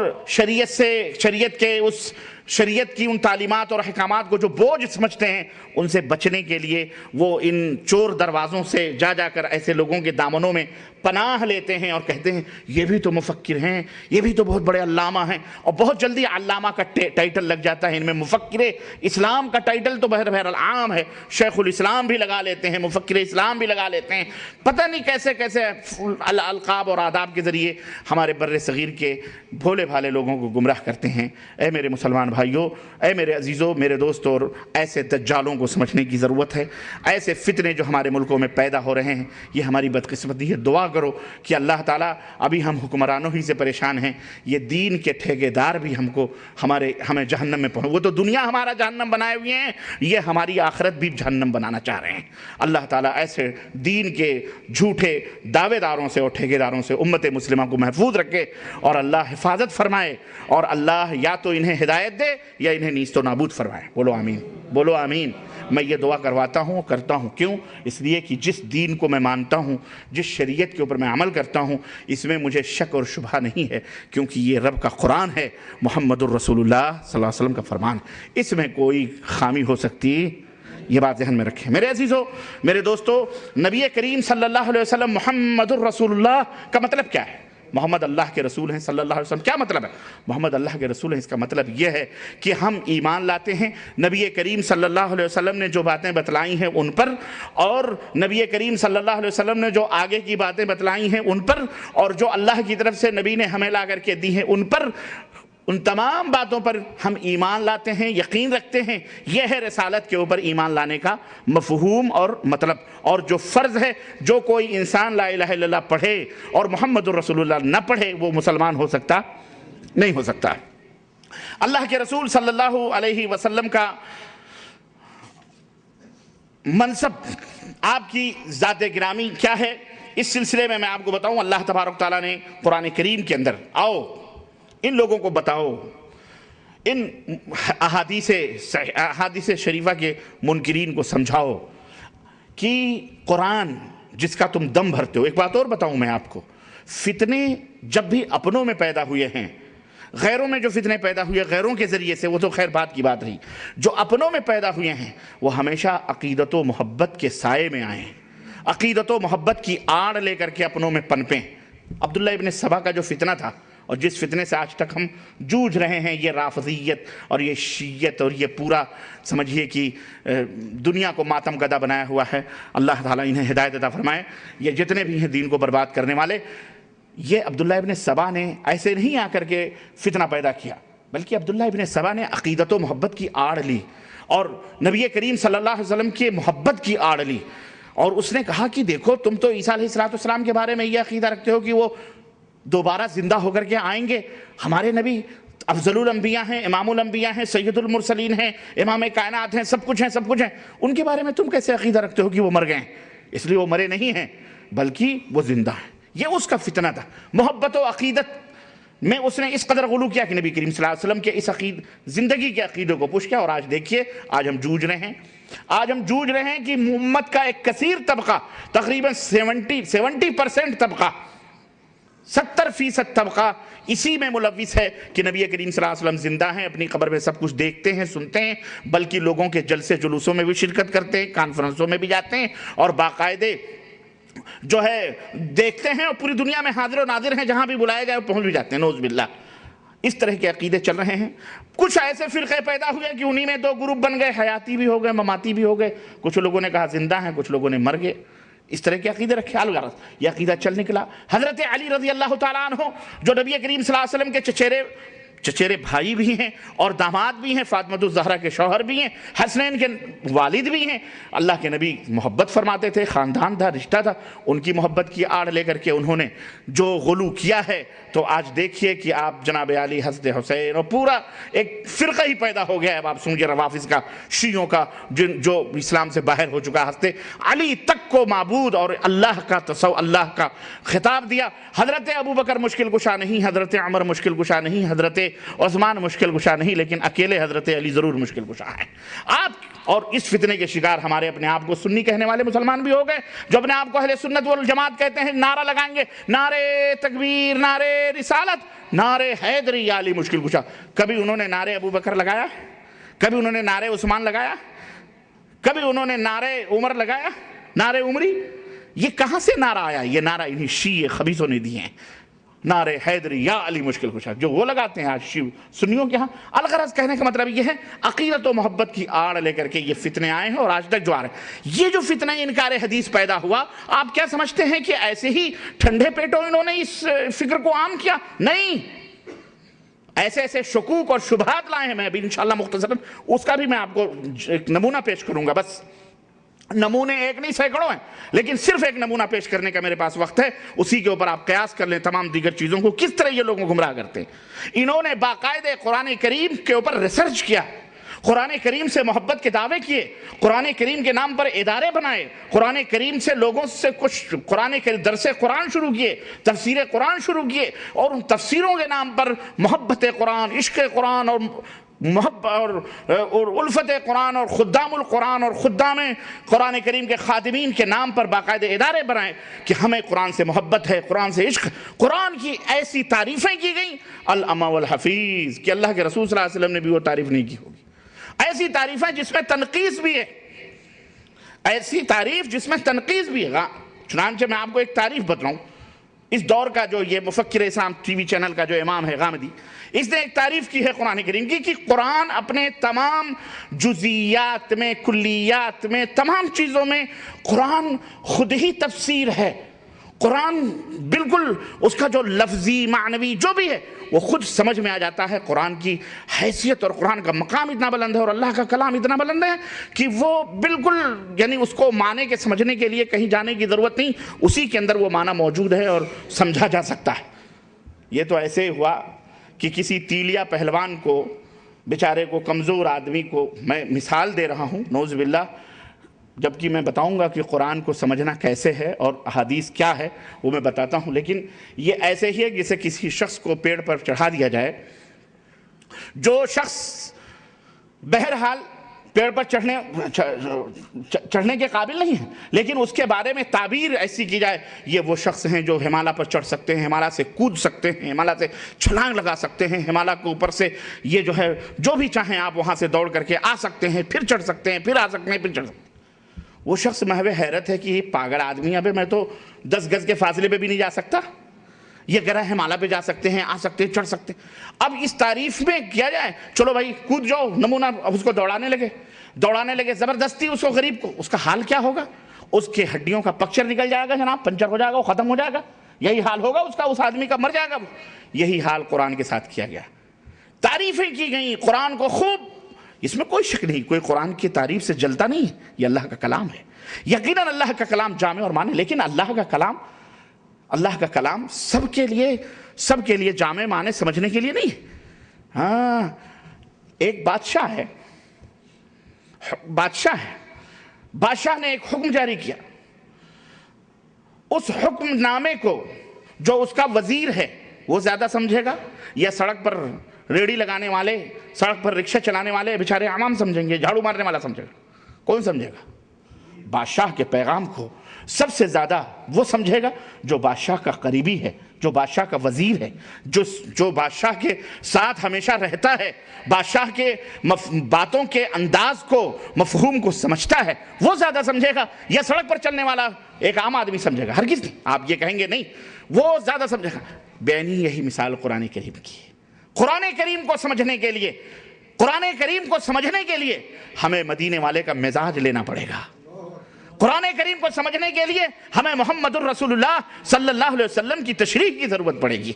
شریعت کی ان تعلیمات اور احکامات کو جو بوجھ سمجھتے ہیں, ان سے بچنے کے لیے وہ ان چور دروازوں سے جا کر ایسے لوگوں کے دامنوں میں پناہ لیتے ہیں اور کہتے ہیں یہ بھی تو مفکر ہیں, یہ بھی تو بہت بڑے علامہ ہیں, اور بہت جلدی علامہ کا ٹائٹل لگ جاتا ہے ان میں. مفکر اسلام کا ٹائٹل تو بہرحال عام ہے, شیخ الاسلام بھی لگا لیتے ہیں, مفکر اسلام بھی لگا لیتے ہیں. پتہ نہیں کیسے القاب اور آداب کے ذریعے ہمارے بر صغیر کے بھولے بھالے لوگوں کو گمراہ کرتے ہیں. اے میرے مسلمان بھائیوں, اے میرے عزیزوں, میرے دوستوں, اور ایسے دجالوں کو سمجھنے کی ضرورت ہے. ایسے فتنے جو ہمارے ملکوں میں پیدا ہو رہے ہیں, یہ ہماری بدقسمتی ہے. دعا کرو کہ اللہ تعالیٰ, ابھی ہم حکمرانوں ہی سے پریشان ہیں, یہ دین کے ٹھیکیدار بھی ہمیں جہنم میں وہ تو دنیا ہمارا جہنم بنائے ہوئے ہیں, یہ ہماری آخرت بھی جہنم بنانا چاہ رہے ہیں. اللہ تعالیٰ ایسے دین کے جھوٹے دعوے داروں سے اور ٹھیکیداروں سے امت مسلمہ کو محفوظ رکھے, اور اللہ حفاظت فرمائے, اور اللہ یا تو انہیں ہدایت دے یا انہیں نیست و نابود فرمائے. بولو آمین, بولو آمین. میں یہ دعا کرواتا ہوں, کرتا ہوں. کیوں؟ اس لیے کہ جس دین کو میں مانتا ہوں, جس شریعت کے اوپر میں عمل کرتا ہوں, اس میں مجھے شک اور شبہ نہیں ہے, کیونکہ یہ رب کا قرآن ہے, محمد الرسول اللہ صلی اللہ علیہ وسلم کا فرمان. اس میں کوئی خامی ہو سکتی, یہ بات ذہن میں رکھیں. میرے عزیزوں, میرے دوستوں, نبی کریم صلی اللہ علیہ وسلم محمد الرسول اللہ کا مطلب کیا ہے؟ محمد اللہ کے رسول ہیں صلی اللہ علیہ وسلم. کیا مطلب ہے محمد اللہ کے رسول ہیں؟ اس کا مطلب یہ ہے کہ ہم ایمان لاتے ہیں نبی کریم صلی اللہ علیہ وسلم نے جو باتیں بتلائی ہیں ان پر, اور نبی کریم صلی اللہ علیہ وسلم نے جو آگے کی باتیں بتلائی ہیں ان پر, اور جو اللہ کی طرف سے نبی نے ہمیں لا کر کے دی ہیں ان پر, ان تمام باتوں پر ہم ایمان لاتے ہیں, یقین رکھتے ہیں. یہ ہے رسالت کے اوپر ایمان لانے کا مفہوم اور مطلب. اور جو فرض ہے, جو کوئی انسان لا الہ الا اللہ پڑھے اور محمد الرسول اللہ نہ پڑھے, وہ مسلمان ہو سکتا نہیں ہو سکتا. اللہ کے رسول صلی اللہ علیہ وسلم کا منصب, آپ کی ذات گرامی کیا ہے, اس سلسلے میں آپ کو بتاؤں. اللہ تبارک تعالیٰ نے قرآن کریم کے اندر, آؤ ان لوگوں کو بتاؤ, ان احادیث شریفہ کے منکرین کو سمجھاؤ کہ قرآن جس کا تم دم بھرتے ہو. ایک بات اور بتاؤں میں آپ کو, فتنے جب بھی اپنوں میں پیدا ہوئے ہیں, غیروں میں جو فتنے پیدا ہوئے غیروں کے ذریعے سے, وہ تو خیر بات کی بات رہی. جو اپنوں میں پیدا ہوئے ہیں وہ ہمیشہ عقیدت و محبت کے سائے میں آئے ہیں, عقیدت و محبت کی آڑ لے کر کے اپنوں میں پنپیں. عبداللہ ابن سبا کا جو فتنہ تھا اور جس فتنے سے آج تک ہم جوجھ رہے ہیں، یہ رافضیت اور یہ شیعت اور یہ پورا سمجھیے کہ دنیا کو ماتم گدا بنایا ہوا ہے، اللہ تعالیٰ انہیں ہدایت عطا فرمائے۔ یہ جتنے بھی ہیں دین کو برباد کرنے والے، یہ عبداللہ ابن سبا نے ایسے نہیں آ کر کے فتنہ پیدا کیا، بلکہ عبداللہ ابن سبا نے عقیدت و محبت کی آڑ لی اور نبی کریم صلی اللہ علیہ وسلم کی محبت کی آڑ لی، اور اس نے کہا کہ دیکھو تم تو عیسیٰ علیہ السلام کے بارے میں یہ عقیدہ رکھتے ہو کہ وہ دوبارہ زندہ ہو کر کے آئیں گے، ہمارے نبی افضل الانبیاء ہیں، امام الانبیاء ہیں، سید المرسلین ہیں، امام کائنات ہیں، سب کچھ ہیں، ان کے بارے میں تم کیسے عقیدہ رکھتے ہو کہ وہ مر گئے ہیں؟ اس لیے وہ مرے نہیں ہیں بلکہ وہ زندہ ہیں۔ یہ اس کا فتنہ تھا، محبت و عقیدت میں اس نے اس قدر غلو کیا کہ نبی کریم صلی اللہ علیہ وسلم کے اس زندگی کے عقیدے کو پوچھ کیا، اور آج دیکھیے آج ہم جوجھ رہے ہیں کہ امت کا ایک کثیر طبقہ، تقریباً 70% طبقہ، 70% طبقہ اسی میں ملوث ہے کہ نبی کریم صلی اللہ علیہ وسلم زندہ ہیں، اپنی قبر میں سب کچھ دیکھتے ہیں، سنتے ہیں، بلکہ لوگوں کے جلسے جلوسوں میں بھی شرکت کرتے ہیں، کانفرنسوں میں بھی جاتے ہیں، اور باقاعدے جو ہے دیکھتے ہیں، اور پوری دنیا میں حاضر و ناظر ہیں، جہاں بھی بلائے جائے پہنچ بھی جاتے ہیں، نعوذ باللہ۔ اس طرح کے عقیدے چل رہے ہیں۔ کچھ ایسے فرقے پیدا ہوئے کہ انہی میں 2 گروپ بن گئے، حیاتی بھی ہو گئے، مماتی بھی ہو گئے، کچھ لوگوں نے کہا زندہ ہیں، کچھ لوگوں نے مر گئے، اس طرح کے عقیدے رکھے۔ یہ عقیدہ چل نکلا۔ حضرت علی رضی اللہ تعالیٰ عنہ جو نبی کریم صلی اللہ علیہ وسلم کے چچیرے بھائی بھی ہیں اور داماد بھی ہیں، فاطمہ الزہرا کے شوہر بھی ہیں، حسنین کے والد بھی ہیں، اللہ کے نبی محبت فرماتے تھے، خاندان تھا، رشتہ تھا، ان کی محبت کی آڑ لے کر کے انہوں نے جو غلو کیا ہے، تو آج دیکھیے کہ آپ جناب علی، حضرت حسین، اور پورا ایک فرقہ ہی پیدا ہو گیا ہے۔ اب آپ سمجھے روافض کا، شیعوں کا، جو اسلام سے باہر ہو چکا، حضرت علی تک کو معبود اور اللہ کا خطاب دیا۔ حضرت ابوبکر مشکل کشا نہیں، حضرت عمر مشکل کشا نہیں، حضرت عثمان مشکل کشا نہیں، لیکن اکیلے حضرت علی ضرور مشکل کشا ہے۔ آپ اور اس فتنے کے شکار ہمارے اپنے آپ کو سنی کہنے والے مسلمان بھی ہو گئے، جو اپنے آپ کو اہل سنت والجماعت کہتے ہیں، نعرہ لگائیں گے، نعرے تکبیر، نعرے رسالت، نعرے حیدری یا علی مشکل کشا۔ کبھی انہوں نے نعرے ابوبکر لگایا؟ کبھی انہوں نے نعرے عثمان لگایا؟ کبھی انہوں نے نعرے عمر لگایا؟ نعرے عمری؟ یہ کہاں سے نعرہ آیا؟ یہ نعرہ انہی شیعہ خبیثوں نے دیے ہیں، نعرے حیدری یا علی مشکل کشا، جو وہ لگاتے ہیں آج سنیوں کے ہاں۔ الغرض کہنے کا مطلب یہ ہے، عقیدت و محبت کی آڑ لے کر کے یہ فتنے آئے ہیں، اور آج تک جو آ رہے ہیں۔ یہ جو فتنہ انکار حدیث پیدا ہوا، آپ کیا سمجھتے ہیں کہ ایسے ہی ٹھنڈے پیٹوں انہوں نے اس فکر کو عام کیا؟ نہیں، ایسے شکوک اور شبہات لائے ہیں۔ میں ابھی انشاءاللہ مختصراً اس کا بھی میں آپ کو ایک نمونہ پیش کروں گا، بس نمونے ایک نہیں سینکڑوں ہیں، لیکن صرف ایک نمونہ پیش کرنے کا میرے پاس وقت ہے، اسی کے اوپر آپ قیاس کر لیں تمام دیگر چیزوں کو، کس طرح یہ لوگوں کو گمراہ کرتے ہیں۔ انہوں نے باقاعدہ قرآن کریم کے اوپر ریسرچ کیا، قرآن کریم سے محبت کے دعوے کیے، قرآن کریم کے نام پر ادارے بنائے، قرآن کریم سے لوگوں سے کچھ قرآن کے درس قرآن شروع کیے، تفسیر قرآن شروع کیے، اور ان تفسیروں کے نام پر محبت قرآن، عشق قرآن، اور محبت اور الفت قرآن، اور خدام القرآن اور خدام قرآن کریم کے خادمین کے نام پر باقاعدہ ادارے بنائے کہ ہمیں قرآن سے محبت ہے، قرآن سے عشق۔ قرآن کی ایسی تعریفیں کی گئیں، الامہ والحفیظ، کہ اللہ کے رسول صلی اللہ علیہ وسلم نے بھی وہ تعریف نہیں کی ہوگی۔ ایسی تعریفیں جس میں تنقیص بھی ہے، ایسی تعریف جس میں تنقیص بھی ہے۔ چنانچہ میں آپ کو ایک تعریف بتاؤں، اس دور کا جو یہ مفکر اسلام ٹی وی چینل کا جو امام ہے غامدی، اس نے ایک تعریف کی ہے قرآن کریم کی کہ قرآن اپنے تمام جزئیات میں، کلیات میں، تمام چیزوں میں قرآن خود ہی تفسیر ہے۔ قرآن بالکل اس کا جو لفظی معنوی جو بھی ہے وہ خود سمجھ میں آ جاتا ہے۔ قرآن کی حیثیت اور قرآن کا مقام اتنا بلند ہے اور اللہ کا کلام اتنا بلند ہے کہ وہ بالکل یعنی اس کو معنی کے سمجھنے کے لیے کہیں جانے کی ضرورت نہیں، اسی کے اندر وہ معنی موجود ہے اور سمجھا جا سکتا ہے۔ یہ تو ایسے ہوا کہ کسی تیلیا پہلوان کو، بیچارے کو، کمزور آدمی کو میں مثال دے رہا ہوں، نعوذ باللہ، جبکہ میں بتاؤں گا کہ قرآن کو سمجھنا کیسے ہے اور احادیث کیا ہے وہ میں بتاتا ہوں، لیکن یہ ایسے ہی ہے جسے کسی شخص کو پیڑ پر چڑھا دیا جائے، جو شخص بہرحال پیڑ پر چڑھنے کے قابل نہیں ہے، لیکن اس کے بارے میں تعبیر ایسی کی جائے، یہ وہ شخص ہیں جو ہمالیہ پر چڑھ سکتے ہیں، ہمالیہ سے کود سکتے ہیں، ہمالیہ سے چھلانگ لگا سکتے ہیں، ہمالیہ کے اوپر سے یہ جو ہے جو بھی چاہیں آپ وہاں سے دوڑ کر کے آ سکتے ہیں، پھر چڑھ سکتے ہیں، پھر آ سکتے ہیں، پھر چڑھ سکتے ہیں۔ وہ شخص محو حیرت ہے کہ یہ پاگل آدمی ہے، ابے میں تو 10 گز کے فاصلے پہ بھی نہیں جا سکتا، یہ گرہ مالا پہ جا سکتے ہیں، آ سکتے ہیں، چڑھ سکتے ہیں۔ اب اس تعریف میں کیا جائے، چلو بھائی کود جاؤ، نمونہ اس کو دوڑانے لگے زبردستی اس کو، غریب کو، اس کا حال کیا ہوگا؟ اس کے ہڈیوں کا پکچر نکل جائے گا جناب، پنچر ہو جائے گا، وہ ختم ہو جائے گا، یہی حال ہوگا اس کا، اس آدمی کا، مر جائے گا وہ۔ یہی حال قرآن کے ساتھ کیا گیا، تعریفیں کی گئیں قرآن کو خوب، اس میں کوئی شک نہیں، کوئی قرآن کی تعریف سے جلتا نہیں، یہ اللہ کا کلام ہے، یقیناً اللہ کا کلام جامع اور مانے، لیکن اللہ کا کلام سب کے لیے جامع مانے سمجھنے کے لیے نہیں۔ ہاں، ایک بادشاہ ہے، بادشاہ نے ایک حکم جاری کیا، اس حکم نامے کو جو اس کا وزیر ہے وہ زیادہ سمجھے گا، یا سڑک پر ریڑھی لگانے والے، سڑک پر رکشہ چلانے والے بیچارے عوام سمجھیں گے، جھاڑو مارنے والا سمجھے گا؟ کون سمجھے گا؟ بادشاہ کے پیغام کو سب سے زیادہ وہ سمجھے گا جو بادشاہ کا قریبی ہے، جو بادشاہ کا وزیر ہے، جو بادشاہ کے ساتھ ہمیشہ رہتا ہے، بادشاہ کے باتوں کے انداز کو، مفہوم کو سمجھتا ہے، وہ زیادہ سمجھے گا، یا سڑک پر چلنے والا ایک عام آدمی سمجھے گا؟ ہرگز نہیں، آپ یہ کہیں گے نہیں، وہ زیادہ سمجھے گا۔ بینی یہی مثال قرآن کریم کی ہے۔ قرآن کریم کو سمجھنے کے لیے ہمیں مدینے والے کا مزاج لینا پڑے گا، قرآن کریم کو سمجھنے کے لیے ہمیں محمد الرسول اللہ صلی اللہ علیہ وسلم کی تشریح کی ضرورت پڑے گی،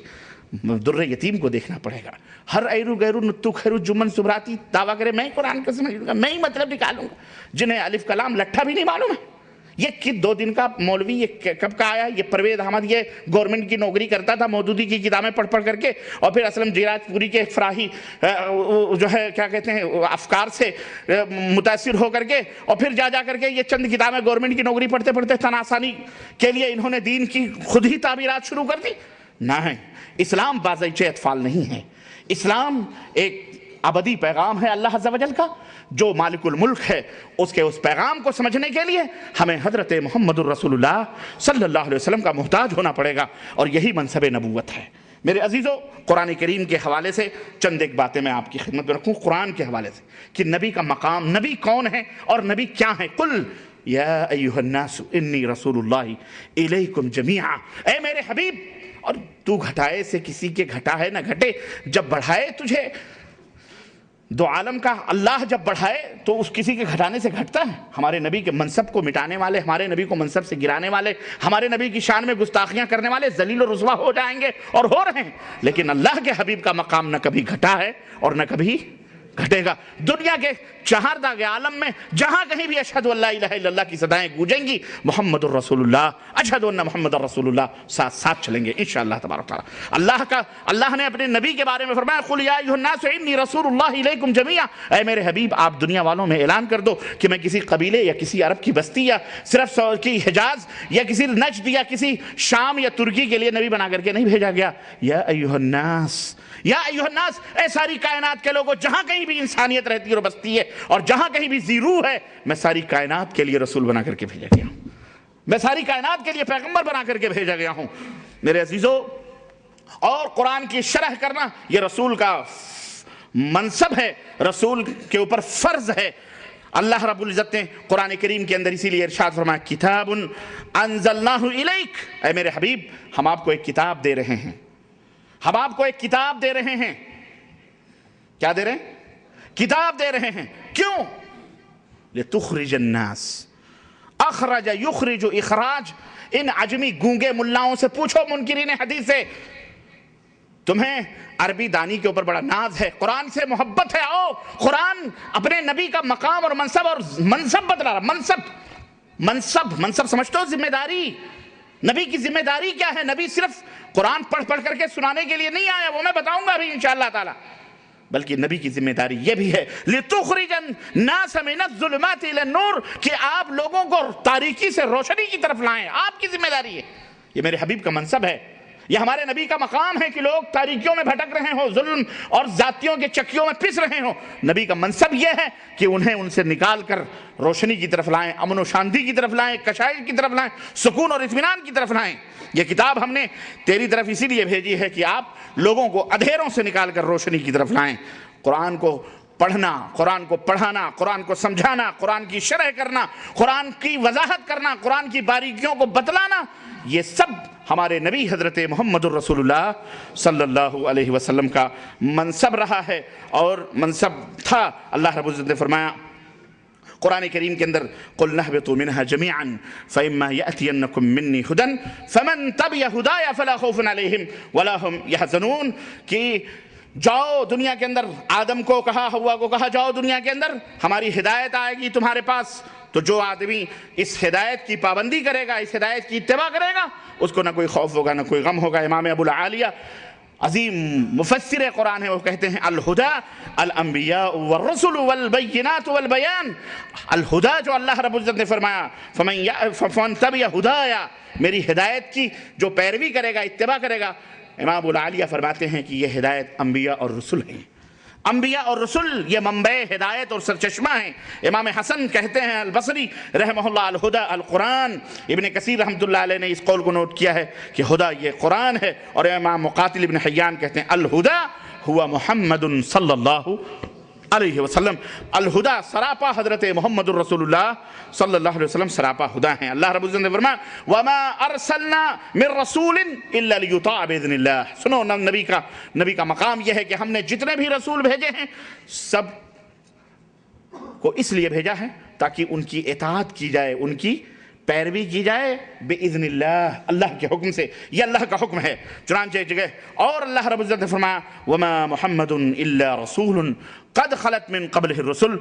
در یتیم کو دیکھنا پڑے گا۔ ہر ایرو گیرو نتو خیرو جمن سبراتی دعویٰ کرے میں قرآن کو سمجھوں گا، میں ہی مطلب نکالوں گا، جنہیں الف کلام لٹھا بھی نہیں معلوم ہے۔ یہ 2 دن کا مولوی، یہ کب کا آیا؟ یہ پرویز احمد، یہ گورنمنٹ کی نوکری کرتا تھا، مودودی کی کتابیں پڑھ کر کے، اور پھر اسلم جیراج پوری کے ایک فراہی جو ہے کیا کہتے ہیں افکار سے متاثر ہو کر کے، اور پھر جا کر کے یہ چند کتابیں گورنمنٹ کی نوکری پڑھتے تناسانی کے لیے انہوں نے دین کی خود ہی تعبیرات شروع کر دی۔ نہیں، اسلام بازیچے اطفال نہیں ہے، اسلام ایک ابدی پیغام ہے اللہ عز و جل کا، جو مالک الملک ہے، اس کے اس پیغام کو سمجھنے کے لیے ہمیں حضرت محمد الرسول اللہ صلی اللہ علیہ وسلم کا محتاج ہونا پڑے گا، اور یہی منصب نبوت ہے۔ میرے عزیزو، قرآن کریم کے حوالے سے چند ایک باتیں میں آپ کی خدمت میں رکھوں، قرآن کے حوالے سے، کہ نبی کا مقام، نبی کون ہے اور نبی کیا ہے۔ قل یا ایھا الناس انی رسول اللہ الیکم جمیعا، اے میرے حبیب، اور تو گھٹائے سے کسی کے گھٹا ہے نہ گھٹے، جب بڑھائے تجھے دو عالم کا اللہ، جب بڑھائے تو اس کسی کے گھٹانے سے گھٹتا ہے؟ ہمارے نبی کے منصب کو مٹانے والے، ہمارے نبی کو منصب سے گرانے والے، ہمارے نبی کی شان میں گستاخیاں کرنے والے ذلیل و رسوا ہو جائیں گے، اور ہو رہے ہیں، لیکن اللہ کے حبیب کا مقام نہ کبھی گھٹا ہے اور نہ کبھی گھٹے گا۔ دنیا کے چہارداغ عالم میں جہاں کہیں بھی اشہد ان لا الہ الا اللہ کی صدائیں گونجیں گی، محمد الرسول اللہ، اشہد ان محمد الرسول اللہ ساتھ چلیں گے انشاءاللہ تبارک تعالیٰ۔ اللہ نے اپنے نبی کے بارے میں فرمایا، قل یا ایھا الناس انی رسول اللہ الیکم جمیعا، اے میرے حبیب آپ دنیا والوں میں اعلان کر دو کہ میں کسی قبیلے یا کسی عرب کی بستی یا صرف کی حجاز یا کسی نجد یا کسی شام یا ترکی کے لیے نبی بنا کر کے نہیں بھیجا گیا۔ یا ایھا الناس، یا ایھا الناس، اے ساری کائنات کے لوگوں، جہاں کہیں بھی انسانیت رہتی اور بستی ہے، اور جہاں کہیں بھی زیرو ہے، میں ساری کائنات کے لیے رسول بنا کر کے بھیجا گیا ہوں، میں ساری کائنات کے لیے پیغمبر بنا کر کے بھیجا گیا ہوں میرے عزیزو۔ اور قرآن کی شرح کرنا یہ رسول کا منصب ہے، رسول کے اوپر فرض ہے۔ اللہ رب العزت نے قرآن کریم کے اندر اسی لیے ارشاد فرمایا، کتاب انزلناہ الیک، اے میرے حبیب ہم آپ کو ایک کتاب دے رہے ہیں، ہم آپ کو ایک کتاب دے رہے ہیں۔ کیا دے رہے ہیں؟ کتاب دے رہے ہیں۔ کیوں؟ لِتُخْرِجَ النَّاسِ، اخرج یخرج اخراج۔ ان عجمی گونگے ملاؤں سے پوچھو، منکرین حدیث سے، تمہیں عربی دانی کے اوپر بڑا ناز ہے، قرآن سے محبت ہے، آؤ قرآن اپنے نبی کا مقام اور منصب بتلا رہا۔ منصب سمجھتے ہو؟ ذمہ داری۔ نبی کی ذمہ داری کیا ہے؟ نبی صرف قرآن پڑھ کر کے سنانے کے لیے نہیں آیا، وہ میں بتاؤں گا ابھی انشاءاللہ تعالی، بلکہ نبی کی ذمہ داری یہ بھی ہے، لِتُخْرِجَ النَّاسَ مِنَ الظُّلُمَاتِ إِلَى النُّورِ، کہ آپ لوگوں کو تاریکی سے روشنی کی طرف لائیں، آپ کی ذمہ داری ہے۔ یہ میرے حبیب کا منصب ہے، یہ ہمارے نبی کا مقام ہے کہ لوگ تاریکیوں میں بھٹک رہے ہوں، ظلم اور ذاتیوں کے چکیوں میں پس رہے ہوں، نبی کا منصب یہ ہے کہ انہیں ان سے نکال کر روشنی کی طرف لائیں، امن و شانتی کی طرف لائیں، کشائش کی طرف لائیں، سکون اور اطمینان کی طرف لائیں۔ یہ کتاب ہم نے تیری طرف اسی لیے بھیجی ہے کہ آپ لوگوں کو اندھیروں سے نکال کر روشنی کی طرف لائیں، قرآن کو پڑھنا، قرآن کو پڑھانا، قرآن کو سمجھانا، قرآن کی شرح کرنا، قرآن کی وضاحت کرنا، قرآن کی باریکیوں کو بتلانا، یہ سب ہمارے نبی حضرت محمد الرسول اللہ صلی اللہ علیہ وسلم کا منصب رہا ہے اور منصب تھا۔ اللہ رب العزت نے فرمایا قرآن کریم کے اندر قُلْ نَهْبِطُوا مِنْهَا جَمِيعًا فَإِمَّا يَأْتِيَنَّكُم مِّنِّي هُدًى فَمَن تَبِعَ هُدَايَ فَلَا خَوْفٌ عَلَيْهِمْ وَلَا هُمْ يَحْزَنُونَ کہ جاؤ دنیا کے اندر، آدم کو کہا، حوا کو کہا جاؤ دنیا کے اندر، ہماری ہدایت آئے گی تمہارے پاس، تو جو آدمی اس ہدایت کی پابندی کرے گا، اس ہدایت کی اتباع کرے گا، اس کو نہ کوئی خوف ہوگا نہ کوئی غم ہوگا۔ امام ابو العالیہ عظیم مفسر قرآن ہے، وہ کہتے ہیں الہدا الانبیاء والرسل والبینات والبیان۔ الہدا جو اللہ رب العزت نے فرمایا فمن تبع ہدایا، میری ہدایت کی جو پیروی کرے گا، اتباع کرے گا، امام ابو العالیہ فرماتے ہیں کہ یہ ہدایت انبیاء اور رسل ہیں۔ انبیاء اور رسل یہ منبع ہدایت اور سرچشمہ ہیں۔ امام حسن کہتے ہیں البصری رحمہ اللہ الہدا القرآن۔ ابن کثیر رحمۃ اللہ علیہ نے اس قول کو نوٹ کیا ہے کہ ہدا یہ قرآن ہے، اور امام مقاتل ابن حیان کہتے ہیں الہدا ہوا محمد صلی اللہ علیہ وسلم۔ الہدا سراپا حضرت محمد الرسول اللہ صلی اللہ علیہ وسلم سراپا ہدا ہیں۔ اللہ رب العزت نے فرمایا وَمَا أَرْسَلْنَا مِن رَسُولٍ إِلَّا لِيُطَاعَ بِإِذْنِ اللَّهِ۔ سنو نبی کا مقام یہ ہے کہ ہم نے جتنے بھی رسول بھیجے ہیں سب کو اس لیے بھیجا ہے تاکہ ان کی اطاعت کی جائے، ان کی پیروی کی جائے بِإِذْنِ اللَّهِ، اللہ کے حکم سے، یہ اللہ کا حکم ہے۔ چنانچہ ایک جگہ اور اللہ رب العزت نے فرمایا وَمَا مُحَمَّدٌ إِلَّا رَسُولٌ قد خلت من قبلہ الرسل،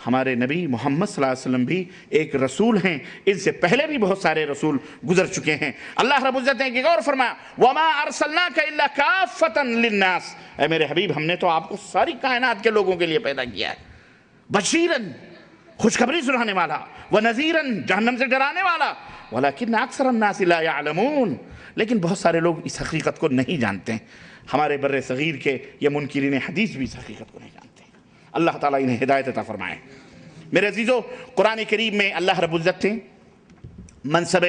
ہمارے نبی محمد صلی اللہ علیہ وسلم بھی ایک رسول ہیں، ان سے پہلے بھی بہت سارے رسول گزر چکے ہیں۔ اللہ رب العزت نے ایک اور فرمایا وَمَا أَرْسَلْنَاكَ إِلَّا كَافَّةً لِلنَّاسِ، اے میرے حبیب ہم نے تو آپ کو ساری کائنات کے لوگوں کے لیے پیدا کیا ہے، بشیراً خوشخبری سنانے والا، وَنَذِيرًا جہنم سے ڈرانے والا، وَلَكِنَّ أَكْثَرَ النَّاسِ لَا يَعْلَمُونَ، لیکن بہت سارے لوگ اس حقیقت کو نہیں جانتے ہیں۔ ہمارے بر صغیر کے یہ منکرین حدیث بھی اس حقیقت کو نہیں جانتے۔ اللہ تعالیٰ انہیں ہدایت عطا فرمائے۔ میرے عزیزو، قرآن کریم میں اللہ رب العزت نے منصب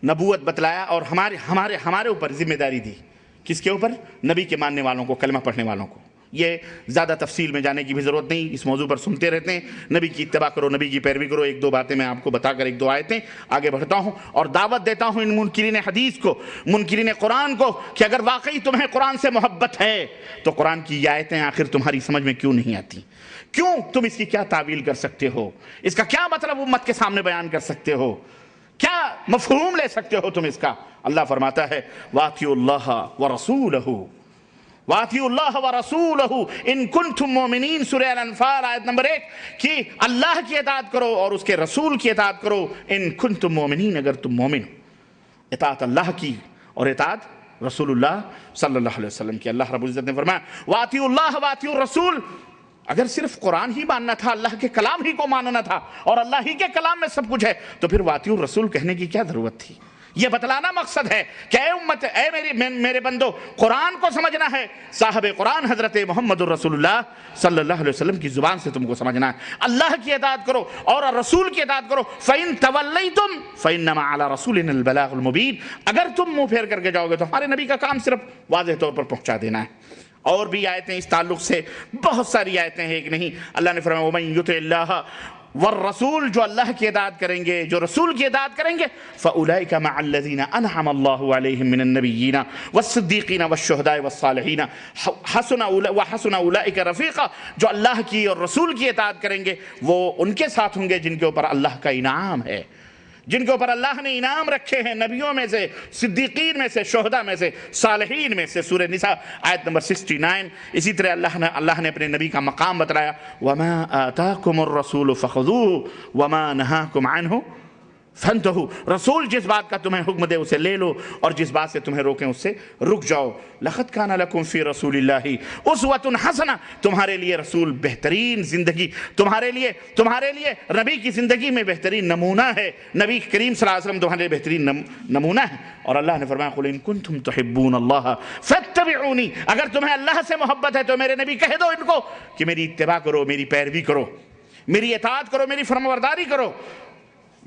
نبوت بتلایا اور ہمارے اوپر ذمہ داری دی۔ کس کے اوپر؟ نبی کے ماننے والوں کو، کلمہ پڑھنے والوں کو۔ یہ زیادہ تفصیل میں جانے کی بھی ضرورت نہیں، اس موضوع پر سنتے رہتے ہیں۔ نبی کی اتباع کرو، نبی کی پیروی کرو۔ ایک دو باتیں میں آپ کو بتا کر ایک دو آیتیں آگے بڑھتا ہوں اور دعوت دیتا ہوں ان منکرین حدیث کو، منکرین قرآن کو، کہ اگر واقعی تمہیں قرآن سے محبت ہے تو قرآن کی یہ آیتیں آخر تمہاری سمجھ میں کیوں نہیں آتی؟ کیوں تم اس کی کیا تعویل کر سکتے ہو؟ اس کا کیا مطلب امت کے سامنے بیان کر سکتے ہو؟ کیا مفہوم لے سکتے ہو تم اس کا؟ اللہ فرماتا ہے وَأَطِيعُوا اللَّهَ وَرَسُولَهُ وَأَطِيعُوا اللَّهَ وَرَسُولَهُ إِن كُنتُم مُؤْمِنِينَ سورہ الانفال آیت نمبر 1 کہ اللہ کی اطاعت کرو اور اس کے رسول کی اطاعت کرو۔ ان کنتم مومنین، اگر تم مومن ہو، اطاعت اللہ کی اور اطاعت رسول اللہ صلی اللہ علیہ وسلم کی۔ اللہ رب العزت نے فرمایا وَأَطِيعُوا اللَّهَ وَأَطِيعُوا الرَّسُولَ، اگر صرف قرآن ہی ماننا تھا، اللہ کے کلام ہی کو ماننا تھا اور اللہ ہی کے کلام میں سب کچھ ہے، تو پھر وَأَطِيعُوا الرَّسُولَ کہنے کی کیا ضرورت تھی؟ یہ بتلانا مقصد ہے کہ اے امت، اے میرے بندو، قرآن کو سمجھنا ہے، صاحب قرآن حضرت محمد الرسول اللہ صلی اللہ علیہ وسلم کی زبان سے تم کو سمجھنا ہے۔ اللہ کی اطاعت کرو اور رسول کی اطاعت کرو۔ فَإِن تَوَلَّيْتُمْ فَإِنَّمَا عَلَى رَسُولِنَا الْبَلَاغُ الْمُبِينُ، اگر تم منہ پھیر کر کے جاؤ گے تو ہمارے نبی کا کام صرف واضح طور پر پہنچا دینا ہے۔ اور بھی آیتیں اس تعلق سے بہت ساری آیتیں ہیں، ایک نہیں۔ اللہ نے فرمایا وَمَن يُطِعِ اللَّهَ والرسول، جو اللہ کی اطاعت کریں گے، جو رسول کی اطاعت کریں گے، فَأُولَئِكَ مَعَ الَّذِينَ أَنْعَمَ اللَّهُ عَلَيْهِم مِّنَ النَّبِيِّينَ وَالصِّدِّيقِينَ وَالشُّهَدَاءِ وَالصَّالِحِينَ وَحَسُنَ أُولَئِكَ رَفِيقًا، جو اللہ کی اور رسول کی اطاعت کریں گے وہ ان کے ساتھ ہوں گے جن کے اوپر اللہ کا انعام ہے، جن کے اوپر اللہ نے انعام رکھے ہیں، نبیوں میں سے، صدیقین میں سے، شہداء میں سے، صالحین میں سے۔ سورہ نساء آیت نمبر 69۔ اسی طرح اللہ نے اپنے نبی کا مقام بتلایا وَمَا آتَاكُمُ الرَّسُولُ فَخُذُوهُ وَمَا نَهَاكُمْ عَنْهُ فَانْتَهُوا، رسول جس بات کا تمہیں حکم دے اسے لے لو اور جس بات سے تمہیں روکیں اس سے رک جاؤ۔ لَقَدْ كَانَ لَكُمْ فِي رَسُولِ اللَّهِ أُسْوَةٌ حَسَنَةٌ، تمہارے لیے رسول بہترین زندگی، تمہارے لیے نبی کی زندگی میں بہترین نمونہ ہے، نبی کریم صلی اللہ علیہ وسلم تمہارے لیے بہترین نمونہ ہے۔ اور اللہ نے فرمایا قُلْ إِن كُنتُمْ تُحِبُّونَ اللَّهَ فَاتَّبِعُونِي، اگر تمہیں اللہ سے محبت ہے تو میرے نبی کہہ دو ان کو کہ میری اتباع کرو، میری پیروی کرو، میری اطاعت کرو، میری فرمانبرداری کرو۔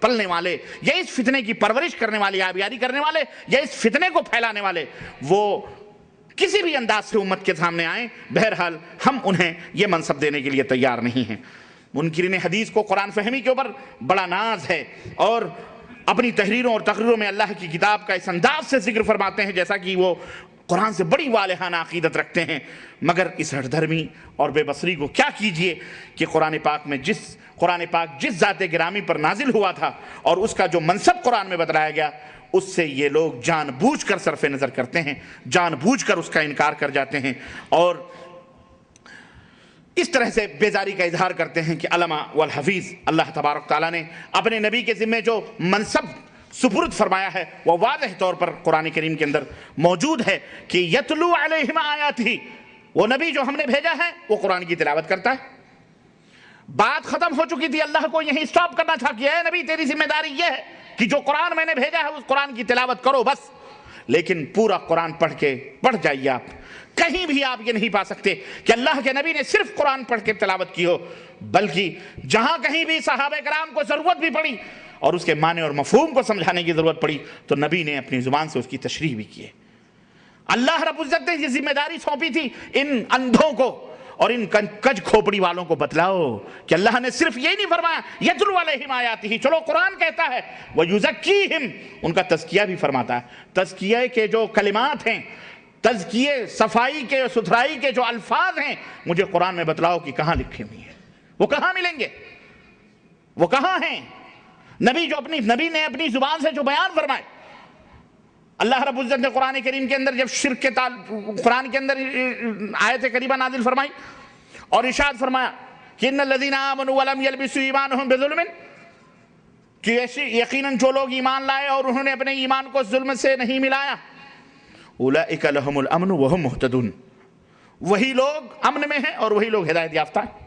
پلنے والے یا اس فتنے کی پرورش کرنے والے، آبیاری کرنے والے یا اس فتنے کو پھیلانے والے، وہ کسی بھی انداز سے امت کے سامنے آئیں، بہرحال ہم انہیں یہ منصب دینے کے لیے تیار نہیں ہیں۔ منکرین حدیث کو قرآن فہمی کے اوپر بڑا ناز ہے اور اپنی تحریروں اور تقریروں میں اللہ کی کتاب کا اس انداز سے ذکر فرماتے ہیں جیسا کہ وہ قرآن سے بڑی والہانہ عقیدت رکھتے ہیں، مگر اس ہٹ دھرمی اور بے بصری کو کیا کیجئے کہ قرآن پاک جس ذات گرامی پر نازل ہوا تھا اور اس کا جو منصب قرآن میں بتلایا گیا، اس سے یہ لوگ جان بوجھ کر صرف نظر کرتے ہیں، جان بوجھ کر اس کا انکار کر جاتے ہیں اور اس طرح سے بیزاری کا اظہار کرتے ہیں کہ علماء والحفیظ اللہ تبارک تعالیٰ نے اپنے نبی کے ذمہ جو منصب سپرد فرمایا ہے وہ واضح طور پر قرآن کریم کے اندر موجود ہے کہ یتلو علیہم آیاتہ، وہ نبی جو ہم نے بھیجا ہے وہ قرآن کی تلاوت کرتا ہے۔ بات ختم ہو چکی تھی، اللہ کو یہیں سٹاپ کرنا تھا کہ اے نبی تیری ذمہ داری یہ ہے کہ جو قرآن میں نے بھیجا ہے اس قرآن کی تلاوت کرو بس، لیکن پورا قرآن پڑھ جائیے آپ، کہیں بھی آپ یہ نہیں پا سکتے کہ اللہ کے نبی نے صرف قرآن پڑھ کے تلاوت کی ہو، بلکہ جہاں کہیں بھی صحابہ کرام کو ضرورت بھی پڑی اور اس کے معنی اور مفہوم کو سمجھانے کی ضرورت پڑی تو نبی نے اپنی زبان سے اس کی تشریح بھی کی ہے۔ اللہ رب العزت نے یہ ذمہ داری سونپی تھی ان اندھوں کو اور ان کج کھوپڑی والوں کو بتلاؤ کہ اللہ نے صرف یہی نہیں فرمایا یتلو علیہم آیاتہ، چلو قرآن کہتا ہے وَيُزَكِّيهِمْ، ان کا تزکیہ بھی فرماتا ہے۔ تزکیہ کے جو کلمات ہیں، تزکیہ صفائی کے ستھرائی کے جو الفاظ ہیں، مجھے قرآن میں بتلاؤ کہ کہاں لکھے ہوئے ہیں، وہ کہاں ملیں گے، وہ کہاں ہیں؟ نبی نے اپنی زبان سے جو بیان فرمائے، اللہ رب العزت نے قرآن کریم کے اندر جب شرک کے قرآن کے اندر آیت کریمہ نازل فرمائی اور ارشاد فرمایا کہ ان الذین آمنوا ولم یلبسوا ایمانہم بظلم، کہ یقیناً جو لوگ ایمان لائے اور انہوں نے اپنے ایمان کو ظلم سے نہیں ملایا، اولئک لہم الامن وہم مہتدون، وہی لوگ امن میں ہیں اور وہی لوگ ہدایت یافتہ ہیں۔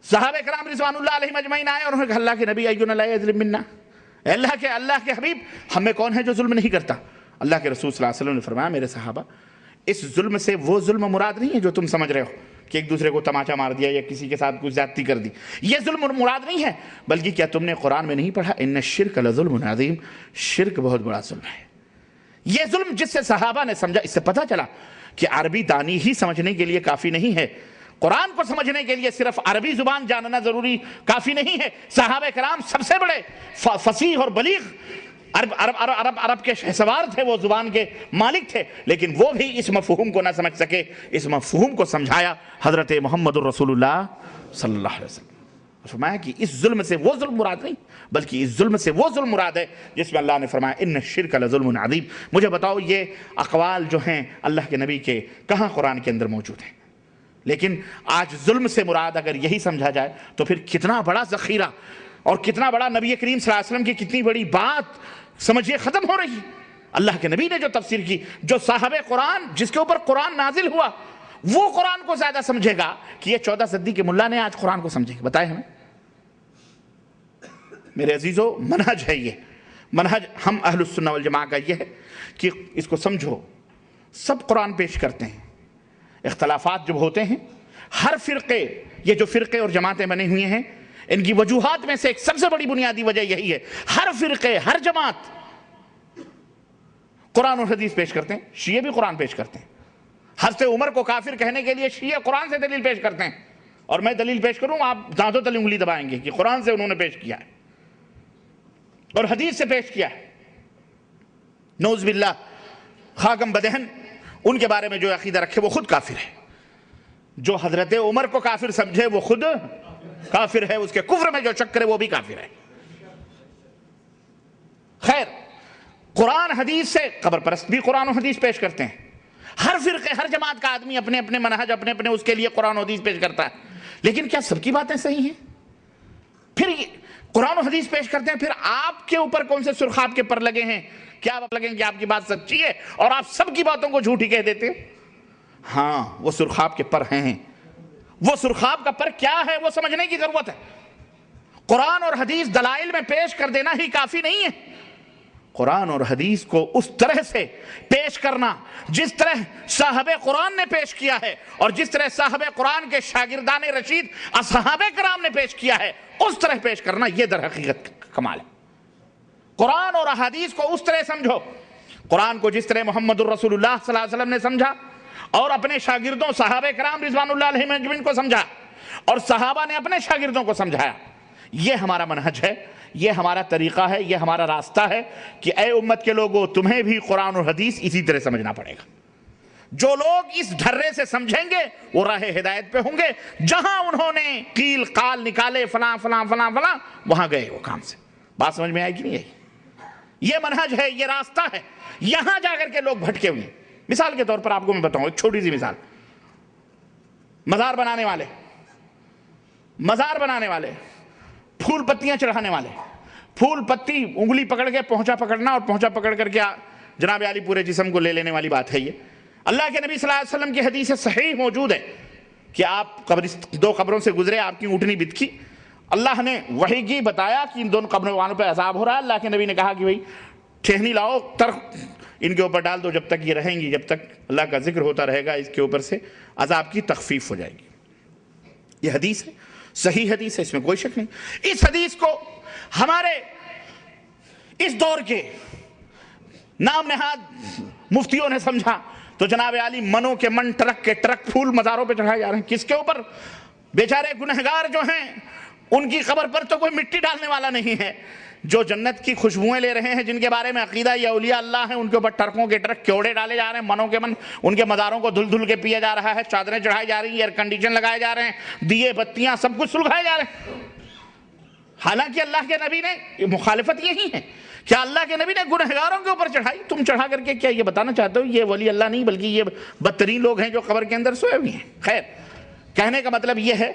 صحابہ کرام رضوان اللہ علیہم اجمعین آئے اور انہوں نے کہا اللہ کے نبی اینا لا یظلم منا، اللہ کے حبیب ہم میں کون ہے جو ظلم نہیں کرتا؟ اللہ کے رسول صلی اللہ علیہ وسلم نے فرمایا میرے صحابہ، اس ظلم سے وہ ظلم مراد نہیں ہے جو تم سمجھ رہے ہو کہ ایک دوسرے کو تماچا مار دیا یا کسی کے ساتھ کچھ زیادتی کر دی، یہ ظلم مراد نہیں ہے، بلکہ کیا تم نے قرآن میں نہیں پڑھا ان الشرک لظلم عظیم، شرک بہت بڑا ظلم ہے۔ یہ ظلم جس سے صحابہ نے سمجھا، اس سے پتہ چلا کہ عربی دانی ہی سمجھنے کے لیے کافی نہیں ہے، قرآن کو سمجھنے کے لیے صرف عربی زبان جاننا ضروری کافی نہیں ہے۔ صحابہ کرام سب سے بڑے فصیح اور بلیغ عرب کے شہسوار تھے، وہ زبان کے مالک تھے، لیکن وہ بھی اس مفہوم کو نہ سمجھ سکے، اس مفہوم کو سمجھایا حضرت محمد الرسول اللہ صلی اللہ علیہ وسلم۔ فرمایا کہ اس ظلم سے وہ ظلم مراد نہیں، بلکہ اس ظلم سے وہ ظلم مراد ہے جس میں اللہ نے فرمایا ان الشرک لظلم عظیم۔ مجھے بتاؤ یہ اقوال جو ہیں اللہ کے نبی کے کہاں قرآن کے اندر موجود ہیں؟ لیکن آج ظلم سے مراد اگر یہی سمجھا جائے تو پھر کتنا بڑا ذخیرہ اور کتنا بڑا نبی کریم صلی اللہ علیہ وسلم کی کتنی بڑی بات سمجھیے ختم ہو رہی۔ اللہ کے نبی نے جو تفسیر کی، جو صاحب قرآن جس کے اوپر قرآن نازل ہوا، وہ قرآن کو زیادہ سمجھے گا کہ یہ 14 صدی کے ملا نے آج قرآن کو سمجھے گا؟ بتائیں ہمیں میرے عزیزو، منہج ہے یہ منہج ہم اہل السنہ والجماعہ کا یہ ہے کہ اس کو سمجھو، سب قرآن پیش کرتے ہیں، اختلافات جب ہوتے ہیں ہر فرقے، یہ جو فرقے اور جماعتیں بنے ہوئے ہیں ان کی وجوہات میں سے ایک سب سے بڑی بنیادی وجہ یہی ہے، ہر فرقے ہر جماعت قرآن اور حدیث پیش کرتے ہیں۔ شیعہ بھی قرآن پیش کرتے ہیں، حضرت عمر کو کافر کہنے کے لیے شیعہ قرآن سے دلیل پیش کرتے ہیں، اور میں دلیل پیش کروں آپ دانتوں تلے انگلی دبائیں گے کہ قرآن سے انہوں نے پیش کیا ہے اور حدیث سے پیش کیا ہے۔ نعوذ باللہ، خاکم بدہن ان کے بارے میں جو عقیدہ رکھے وہ خود کافر ہے، جو حضرت عمر کو کافر سمجھے وہ خود کافر ہے، اس کے کفر میں جو شک کرے وہ بھی کافر ہے۔ خیر، قرآن حدیث سے قبر پرست بھی قرآن و حدیث پیش کرتے ہیں، ہر فرقے ہر جماعت کا آدمی اپنے اپنے منہج اپنے اپنے اس کے لیے قرآن و حدیث پیش کرتا ہے، لیکن کیا سب کی باتیں صحیح ہیں؟ پھر قرآن و حدیث پیش کرتے ہیں، پھر آپ کے اوپر کون سے سرخاب کے پر لگے ہیں؟ کیا آپ لگیں کہ آپ کی بات سچی ہے اور آپ سب کی باتوں کو جھوٹی کہہ دیتے ہیں؟ ہاں، وہ سرخاب کے پر ہیں، وہ سرخاب کا پر کیا ہے وہ سمجھنے کی ضرورت ہے۔ قرآن اور حدیث دلائل میں پیش کر دینا ہی کافی نہیں ہے، قرآن اور حدیث کو اس طرح سے پیش کرنا جس طرح صاحب قرآن نے پیش کیا ہے اور جس طرح صاحب قرآن کے شاگردان رشید اصحاب کرام نے پیش کیا ہے، اس طرح پیش کرنا یہ در حقیقت کمال ہے۔ قرآن اور احادیث کو اس طرح سمجھو، قرآن کو جس طرح محمد الرسول اللہ صلی اللہ علیہ وسلم نے سمجھا اور اپنے شاگردوں صحابہ کرام رضوان اللہ علیہم اجمعین کو سمجھا اور صحابہ نے اپنے شاگردوں کو سمجھایا، یہ ہمارا منہج ہے، یہ ہمارا طریقہ ہے، یہ ہمارا راستہ ہے کہ اے امت کے لوگوں تمہیں بھی قرآن اور حدیث اسی طرح سمجھنا پڑے گا۔ جو لوگ اس ڈھرے سے سمجھیں گے وہ راہ ہدایت پہ ہوں گے، جہاں انہوں نے قیل قال نکالے فلاں فلاں فلاں فلاں وہاں گئے وہ کام سے۔ بات سمجھ میں آئے گی نہیں آئی؟ یہ منہج ہے، یہ راستہ ہے، یہاں جا کر کے لوگ بھٹکے ہوئے ہیں۔ مثال کے طور پر آپ کو میں بتاؤں ایک چھوٹی سی مثال، مزار بنانے والے پھول پتیاں چڑھانے والے، پھول پتی انگلی پکڑ کے پہنچا پکڑنا اور پہنچا پکڑ کر کے جناب عالی پورے جسم کو لے لینے والی بات ہے۔ یہ اللہ کے نبی صلی اللہ علیہ وسلم کی حدیث صحیح موجود ہے کہ آپ دو قبروں سے گزرے، آپ کی اونٹنی بتکی، اللہ نے وحی کی بتایا کہ ان دونوں قبروں والوں پہ عذاب ہو رہا ہے۔ اللہ کے نبی نے کہا کہ بھائی ٹھہنی لاؤ، ترخ ان کے اوپر ڈال دو، جب تک یہ رہیں گی، جب تک اللہ کا ذکر ہوتا رہے گا اس کے اوپر سے عذاب کی تخفیف ہو جائے گی۔ یہ حدیث ہے، صحیح حدیث ہے، اس میں کوئی شک نہیں۔ اس حدیث کو ہمارے اس دور کے نام نہاد مفتیوں نے سمجھا تو جناب عالی منوں کے من ٹرک کے ٹرک پھول مزاروں پہ چڑھائے جا رہے ہیں۔ کس کے اوپر؟ بیچارے گنہگار جو ہیں ان کی قبر پر تو کوئی مٹی ڈالنے والا نہیں ہے، جو جنت کی خوشبوئیں لے رہے ہیں، جن کے بارے میں عقیدہ یہ اولیاء اللہ ہیں، ان کے اوپر ٹرکوں کے ٹرک کیوڑے ڈالے جا رہے ہیں، منوں کے من ان کے مزاروں کو دھل دھل کے پیا جا رہا ہے، چادریں چڑھائی جا رہی ہیں، ایئر کنڈیشن لگائے جا رہے ہیں، دیے بتیاں سب کچھ سلگھائے جا رہے ہیں۔ حالانکہ اللہ کے نبی نے مخالفت یہی ہے، کیا اللہ کے نبی نے گنہگاروں کے اوپر چڑھائی؟ تم چڑھا کر کے کیا یہ بتانا چاہتے ہو یہ ولی اللہ نہیں بلکہ یہ بدترین لوگ ہیں جو قبر کے اندر سوئے ہوئے ہیں؟ خیر، کہنے کا مطلب یہ ہے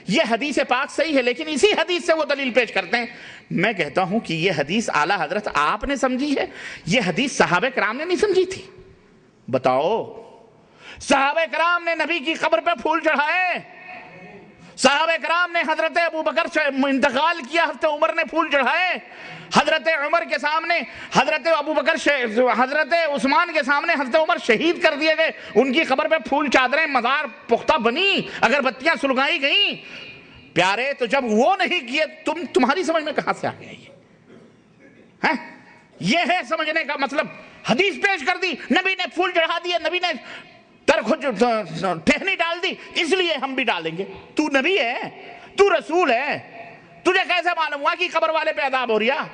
یہ حدیث پاک صحیح ہے، لیکن اسی حدیث سے وہ دلیل پیش کرتے ہیں۔ میں کہتا ہوں کہ یہ حدیث اعلیٰ حضرت آپ نے سمجھی ہے، یہ حدیث صحابہ کرام نے نہیں سمجھی تھی۔ بتاؤ، صحابہ کرام نے نبی کی قبر پہ پھول چڑھائے، صحابہ کرام نے حضرت ابو بکر سے انتقال کیا، حضرت عمر نے پھول چڑھائے، حضرت عمر کے سامنے حضرت ابو بکر حضرت عثمان کے سامنے حضرت عمر شہید کر دیے گئے، ان کی قبر پہ پھول چادریں مزار پختہ بنی، اگر بتیاں سلگائی گئیں۔ پیارے، تو جب وہ نہیں کیے تمہاری سمجھ میں کہاں سے آ گیا؟ یہ ہے سمجھنے کا مطلب۔ حدیث پیش کر دی، نبی نے پھول چڑھا دیے، نبی نے ٹہنی ڈال دی، اس لیے ہم بھی ڈالیں گے۔ تو نبی ہے، تو رسول ہے، تجھے کیسے معلوم ہوا کہ قبر والے پہ عذاب ہو رہا؟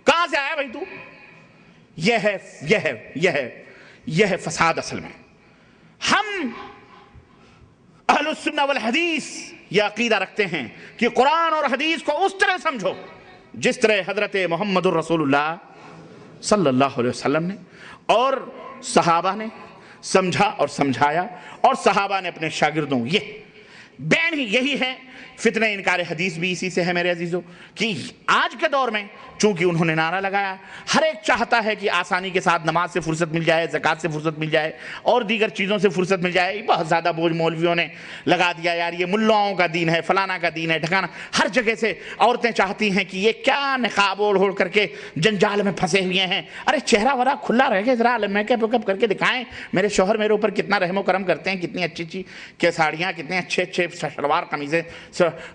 کہاں سے آیا بھائی تو؟ یہ ہے فساد اصل میں۔ ہم اہل السنہ والحدیث یہ عقیدہ رکھتے ہیں کہ قرآن اور حدیث کو اس طرح سمجھو جس طرح حضرت محمد الرسول اللہ صلی اللہ علیہ وسلم نے اور صحابہ نے سمجھا اور سمجھایا، اور صحابہ نے اپنے شاگردوں، یہ بین ہی یہی ہے۔ فتنہ انکار حدیث بھی اسی سے ہے میرے عزیزوں، کہ آج کے دور میں چونکہ انہوں نے نعرہ لگایا، ہر ایک چاہتا ہے کہ آسانی کے ساتھ نماز سے فرصت مل جائے، زکوٰۃ سے فرصت مل جائے اور دیگر چیزوں سے فرصت مل جائے۔ بہت زیادہ بوجھ مولویوں نے لگا دیا، یار یہ ملاؤں کا دین ہے، فلانا کا دین ہے، ڈھکانا۔ ہر جگہ سے عورتیں چاہتی ہیں کہ یہ کیا نقاب اوڑھ کر کے جنجال میں پھنسے ہوئے ہیں، ارے چہرہ ورہ کھلا رہ گیا، ذرا میک اپ کر کے دکھائیں، میرے شوہر میرے اوپر کتنا رحم و کرم کرتے ہیں، کتنی اچھی اچھی کہ ساڑیاں، کتنے اچھے اچھے شلوار قمیضیں،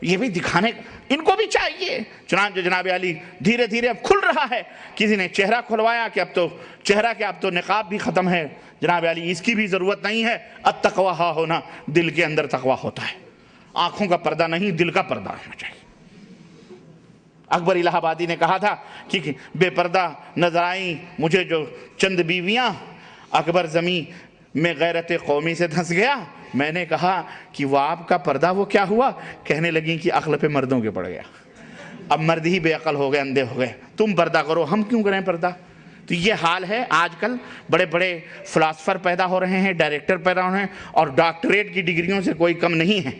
یہ بھی دکھانے ان کو بھی چاہیے۔ چنانچہ جناب علی دھیرے دھیرے اب کھل رہا ہے، کسی نے چہرہ کھلوایا کہ اب تو نقاب بھی ختم ہے، جناب علی اس کی بھی ضرورت نہیں ہے، التقوی ہا ہونا، دل کے اندر تقوی ہوتا ہے، آنکھوں کا پردہ نہیں، دل کا پردہ ہونا چاہیے۔ اکبر الہ آبادی نے کہا تھا کہ بے پردہ نظر آئیں مجھے جو چند بیویاں، اکبر زمیں میں غیرت قومی سے دھنس گیا۔ میں نے کہا کہ وہ آپ کا پردہ وہ کیا ہوا؟ کہنے لگیں کہ عقل پہ مردوں کے پڑ گیا، اب مرد ہی بے عقل ہو گئے، اندھے ہو گئے، تم پردہ کرو، ہم کیوں کریں پردہ؟ تو یہ حال ہے آج کل، بڑے بڑے فلاسفر پیدا ہو رہے ہیں، ڈائریکٹر پیدا ہو رہے ہیں، اور ڈاکٹریٹ کی ڈگریوں سے کوئی کم نہیں ہے،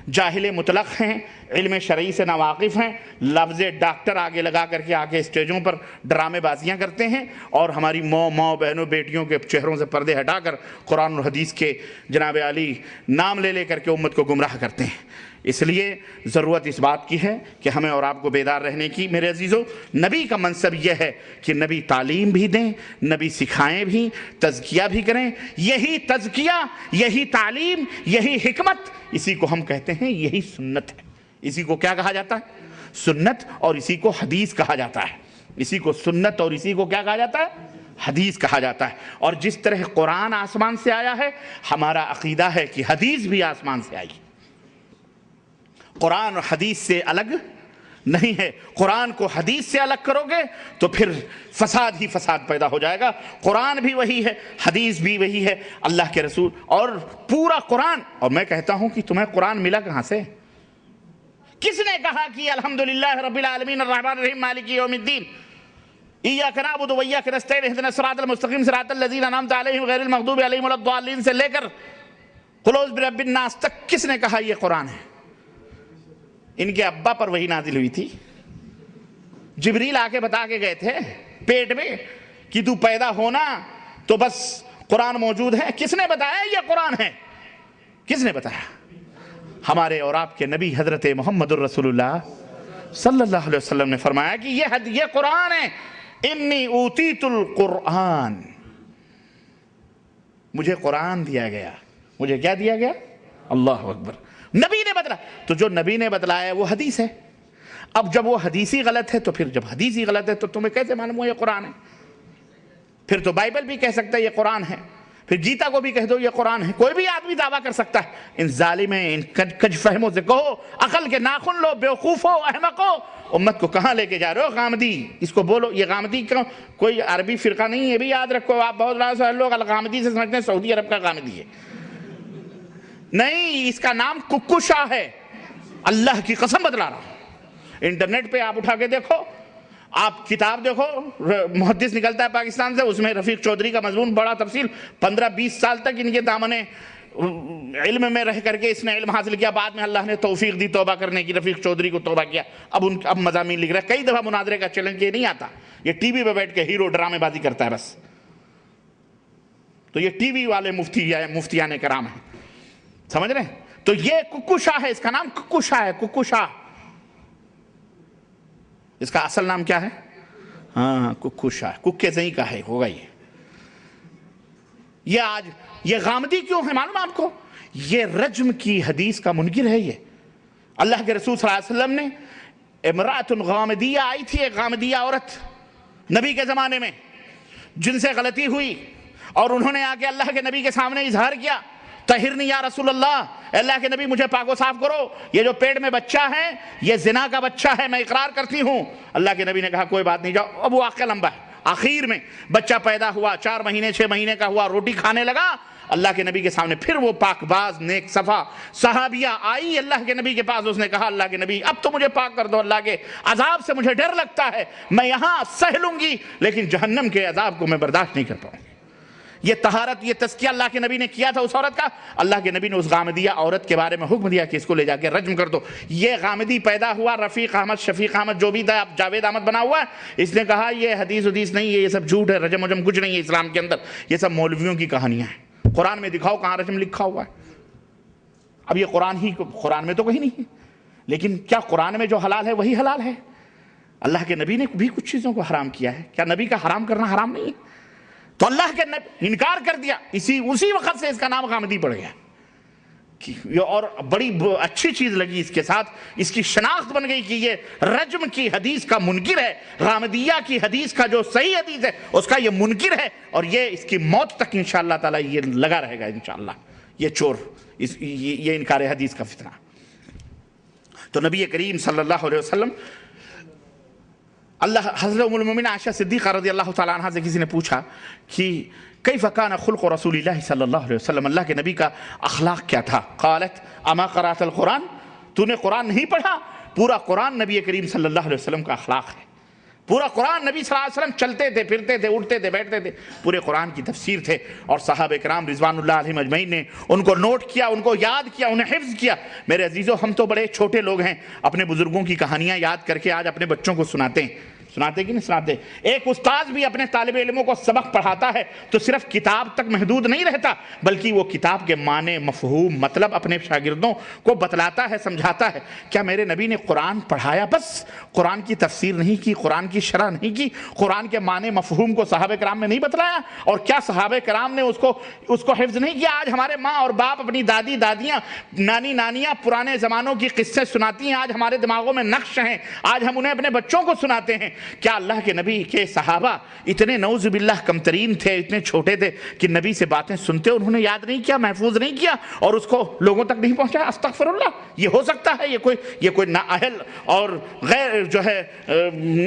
جاہل مطلق ہیں، علم شرعی سے ناواقف ہیں، لفظ ڈاکٹر آگے لگا کر کے آگے اسٹیجوں پر ڈرامے بازیاں کرتے ہیں، اور ہماری ماں بہنوں بیٹیوں کے چہروں سے پردے ہٹا کر قرآن اور حدیث کے جناب علی نام لے کر کے امت کو گمراہ کرتے ہیں۔ اس لیے ضرورت اس بات کی ہے کہ ہمیں اور آپ کو بیدار رہنے کی۔ میرے عزیزوں، نبی کا منصب یہ ہے کہ نبی تعلیم بھی دیں، نبی سکھائیں بھی، تزکیہ بھی کریں۔ یہی تزکیہ، یہی تعلیم، یہی حکمت، اسی کو ہم کہتے ہیں یہی سنت ہے، اسی کو کیا کہا جاتا ہے؟ سنت، اور اسی کو حدیث کہا جاتا ہے. اسی کو سنت اور اسی کو کیا کہا جاتا ہے؟ حدیث کہا جاتا ہے. اور جس طرح قرآن آسمان سے آیا ہے، ہمارا عقیدہ ہے کہ حدیث بھی آسمان سے آئی. قرآن اور حدیث سے الگ نہیں ہے. قرآن کو حدیث سے الگ کرو گے تو پھر فساد ہی فساد پیدا ہو جائے گا. قرآن بھی وہی ہے، حدیث بھی وہی ہے، اللہ کے رسول اور پورا قرآن. اور میں کہتا ہوں کہ تمہیں قرآن ملا کہاں سے؟ کس نے کہا کہ الحمدللہ رب العالمین الرحمن الرحیم مالک یوم الدین ایاک نعبد و ایاک نستعین اہدنا الصراط المستقیم صراط الذین انعمت علیہم غیر المغضوب علیہم ولا الضالین سے لے کر قل اعوذ برب الناس تک کس نے کہا یہ قرآن ہے؟ ان کے ابا پر وہی نازل ہوئی تھی. جبریل آ کے بتا کے گئے تھے پیٹ میں کہ تو پیدا ہونا تو بس قرآن موجود ہے. کس نے بتایا یہ قرآن ہے؟ کس نے بتایا؟ ہمارے اور آپ کے نبی حضرت محمد الرسول اللہ صلی اللہ علیہ وسلم نے فرمایا کہ یہ قرآن ہے. انی اوتیت القرآن، مجھے قرآن دیا گیا. مجھے کیا دیا گیا؟ اللہ اکبر. نبی نے بتلا تو جو نبی نے بتلایا وہ حدیث ہے. اب جب وہ حدیثی غلط ہے تو پھر جب حدیثی غلط ہے تو تمہیں کیسے معلوم ہو یہ قرآن ہے؟ پھر تو بائبل بھی کہہ سکتا ہے یہ قرآن ہے، پھر گیتا کو بھی کہہ دو یہ قرآن ہے. کوئی بھی آدمی دعویٰ کر سکتا ہے. ان ظالمیں، ان کج فہموں سے کہو، عقل کے ناخن لو، بیوقوف ہو، احمق ہو. امت کو کہاں لے کے جا رہے ہو؟ غامدی. اس کو بولو یہ غامدی کوئی عربی فرقہ نہیں ہے بھی، یاد رکھو. آپ بہت سارے لوگ الغامدی سے سمجھتے ہیں سعودی عرب کا غامدی ہے. نہیں، اس کا نام ککو شاہ ہے. اللہ کی قسم بتلا رہا ہوں. انٹرنیٹ پہ آپ اٹھا کے دیکھو، آپ کتاب دیکھو، محدث نکلتا ہے پاکستان سے، اس میں رفیق چودھری کا مضمون بڑا تفصیل. 15-20 سال تک ان کے دامنے علم میں رہ کر کے اس نے علم حاصل کیا. بعد میں اللہ نے توفیق دی توبہ کرنے کی، رفیق چودھری کو توبہ کیا. اب مضامین لکھ رہا ہے. کئی دفعہ مناظرے کا چیلنج یہ نہیں آتا، یہ ٹی وی پہ بیٹھ کے ہیرو ڈرامے بازی کرتا ہے بس. تو یہ ٹی وی والے مفتیان کرام ہیں، سمجھ رہے ہیں؟ تو یہ ککو شاہ ہے، اس کا نام ککو شاہ ہے. ککو شاہ اس کا اصل نام کیا ہے؟ ہاں، ککو شاہ. ککے زئی کا ہے، ہوگا یہ. آج یہ غامدی کیوں ہے معلوم آپ کو؟ یہ رجم کی حدیث کا منکر ہے. یہ اللہ کے رسول صلی اللہ علیہ وسلم نے امرأۃ غامدیہ آئی تھی، ایک غامدیہ عورت نبی کے زمانے میں، جن سے غلطی ہوئی اور انہوں نے آ کے اللہ کے نبی کے سامنے اظہار کیا، طہرنی یا رسول اللہ، اللہ کے نبی مجھے پاک و صاف کرو، یہ جو پیٹ میں بچہ ہے یہ زنا کا بچہ ہے، میں اقرار کرتی ہوں. اللہ کے نبی نے کہا کوئی بات نہیں، جاؤ. اب وہ واقعہ لمبا ہے. آخر میں بچہ پیدا ہوا، 4 مہینے 6 مہینے کا ہوا، روٹی کھانے لگا. اللہ کے نبی کے سامنے پھر وہ پاک باز نیک صفا صحابیہ آئی اللہ کے نبی کے پاس. اس نے کہا اللہ کے نبی اب تو مجھے پاک کر دو، اللہ کے عذاب سے مجھے ڈر لگتا ہے، میں یہاں سہ لوں گی لیکن جہنم کے عذاب کو میں برداشت نہیں کر پاؤں. یہ طہارت، یہ تزکیہ اللہ کے نبی نے کیا تھا اس عورت کا. اللہ کے نبی نے اس غامدیہ عورت کے بارے میں حکم دیا کہ اس کو لے جا کے رجم کر دو. یہ غامدی پیدا ہوا، رفیق احمد، شفیق احمد جو بھی تھا، جاوید احمد بنا ہوا ہے. اس نے کہا یہ حدیث نہیں ہے، یہ سب جھوٹ ہے، رجم وجم کچھ نہیں ہے اسلام کے اندر، یہ سب مولویوں کی کہانیاں ہیں. قرآن میں دکھاؤ کہاں رجم لکھا ہوا ہے. اب یہ قرآن میں تو کہیں نہیں ہے، لیکن کیا قرآن میں جو حلال ہے وہی حلال ہے؟ اللہ کے نبی نے بھی کچھ چیزوں کو حرام کیا ہے، کیا نبی کا حرام کرنا حرام نہیں ہے؟ تو اللہ کے نبی انکار کر دیا. اسی وقت سے اس کا نام غامدی پڑ گیا. اور بڑی اچھی چیز لگی اس کے ساتھ، اس کی شناخت بن گئی کہ یہ رجم کی حدیث کا منکر ہے، غامدیہ کی حدیث کا جو صحیح حدیث ہے اس کا یہ منکر ہے، اور یہ اس کی موت تک انشاءاللہ تعالی یہ لگا رہے گا انشاءاللہ. یہ چور، یہ انکار حدیث کا فتنہ. تو نبی کریم صلی اللہ علیہ وسلم، اللہ حضرت ام المومنین عائشہ صدیقہ رضی اللہ تعالیٰ عنہ سے کسی نے پوچھا کہ کیف کان خلق رسول اللہ صلی اللہ علیہ وسلم، اللہ کے نبی کا اخلاق کیا تھا؟ قالت اما قرأت القرآن، تو نے قرآن نہیں پڑھا؟ پورا قرآن نبی کریم صلی اللہ علیہ وسلم کا اخلاق ہے. پورا قرآن نبی صلی اللہ علیہ وسلم چلتے تھے، پھرتے تھے، اٹھتے تھے، بیٹھتے تھے، پورے قرآن کی تفسیر تھے. اور صحابہ کرام رضوان اللہ علیہم اجمعین نے ان کو نوٹ کیا، ان کو یاد کیا، انہیں حفظ کیا. میرے عزیزو، ہم تو بڑے چھوٹے لوگ ہیں، اپنے بزرگوں کی کہانیاں یاد کر کے آج اپنے بچوں کو سناتے ہیں. سناتے کہ نہیں سناتے؟ ایک استاذ بھی اپنے طالب علموں کو سبق پڑھاتا ہے تو صرف کتاب تک محدود نہیں رہتا، بلکہ وہ کتاب کے معنی، مفہوم، مطلب اپنے شاگردوں کو بتلاتا ہے، سمجھاتا ہے. کیا میرے نبی نے قرآن پڑھایا بس؟ قرآن کی تفسیر نہیں کی، قرآن کی کی شرح نہیں کی؟ قرآن کے معنی مفہوم کو صحابہ کرام نے نہیں بتلایا؟ اور کیا صحابہ کرام نے اس کو حفظ نہیں کیا؟ آج ہمارے ماں اور باپ اپنی دادی دادیاں نانی نانیاں پرانے زمانوں کی قصے سناتی ہیں، آج ہمارے دماغوں میں نقش ہیں، آج ہم انہیں اپنے بچوں کو سناتے ہیں۔ کیا اللہ کے نبی کے صحابہ اتنے نعوذ باللہ کمترین تھے، اتنے چھوٹے تھے کہ نبی سے باتیں سنتے انہوں نے یاد نہیں کیا، محفوظ نہیں کیا اور اس کو لوگوں تک نہیں پہنچا؟ استغفر اللہ، یہ ہو سکتا ہے؟ یہ کوئی نااہل اور غیر جو ہے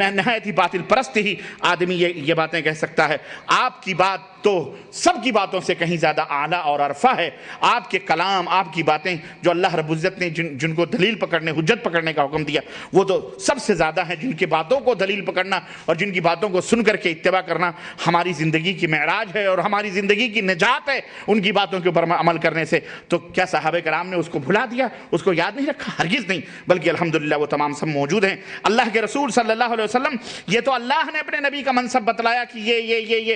نہایت ہی باطل پرست ہی آدمی یہ باتیں کہہ سکتا ہے؟ آپ کی بات تو سب کی باتوں سے کہیں زیادہ اعلیٰ اور عرفہ ہے۔ آپ کے کلام، آپ کی باتیں جو اللہ رب العزت نے جن کو دلیل پکڑنے، حجت پکڑنے کا حکم دیا، وہ تو سب سے زیادہ ہیں۔ جن کی باتوں کو دلیل پکڑنا اور جن کی باتوں کو سن کر کے اتباع کرنا ہماری زندگی کی معراج ہے اور ہماری زندگی کی نجات ہے ان کی باتوں کے اوپر عمل کرنے سے۔ تو کیا صحابہ کرام نے اس کو بھلا دیا، اس کو یاد نہیں رکھا؟ ہرگز نہیں، بلکہ الحمدللہ وہ تمام سب موجود ہیں۔ اللہ کے رسول صلی اللہ علیہ وسلم، یہ تو اللہ نے اپنے نبی کا منصب بتلایا کہ یہ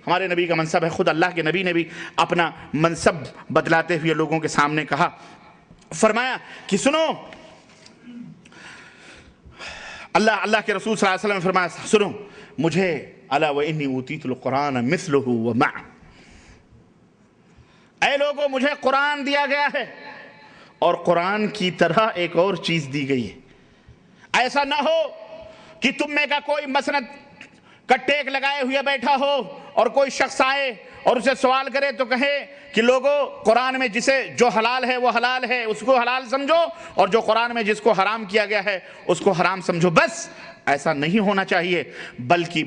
ہمارے نبی کا منصب ہے۔ خود اللہ کے نبی نے بھی اپنا منصب بتلاتے ہوئے لوگوں کے سامنے کہا، فرمایا کہ سنو، اللہ کے رسول صلی اللہ علیہ وسلم نے فرمایا سنو مجھے، الا وانی اوتیت القرآن مثلہ ومعہ، اے لوگو مجھے قرآن دیا گیا ہے اور قرآن کی طرح ایک اور چیز دی گئی ہے۔ ایسا نہ ہو کہ تم میں کا کوئی مسند کا ٹیک لگائے ہوئے بیٹھا ہو اور کوئی شخص آئے اور اسے سوال کرے تو کہے کہ لوگوں قرآن میں جسے جو حلال ہے وہ حلال ہے، اس کو حلال سمجھو، اور جو قرآن میں جس کو حرام کیا گیا ہے اس کو حرام سمجھو۔ بس ایسا نہیں ہونا چاہیے، بلکہ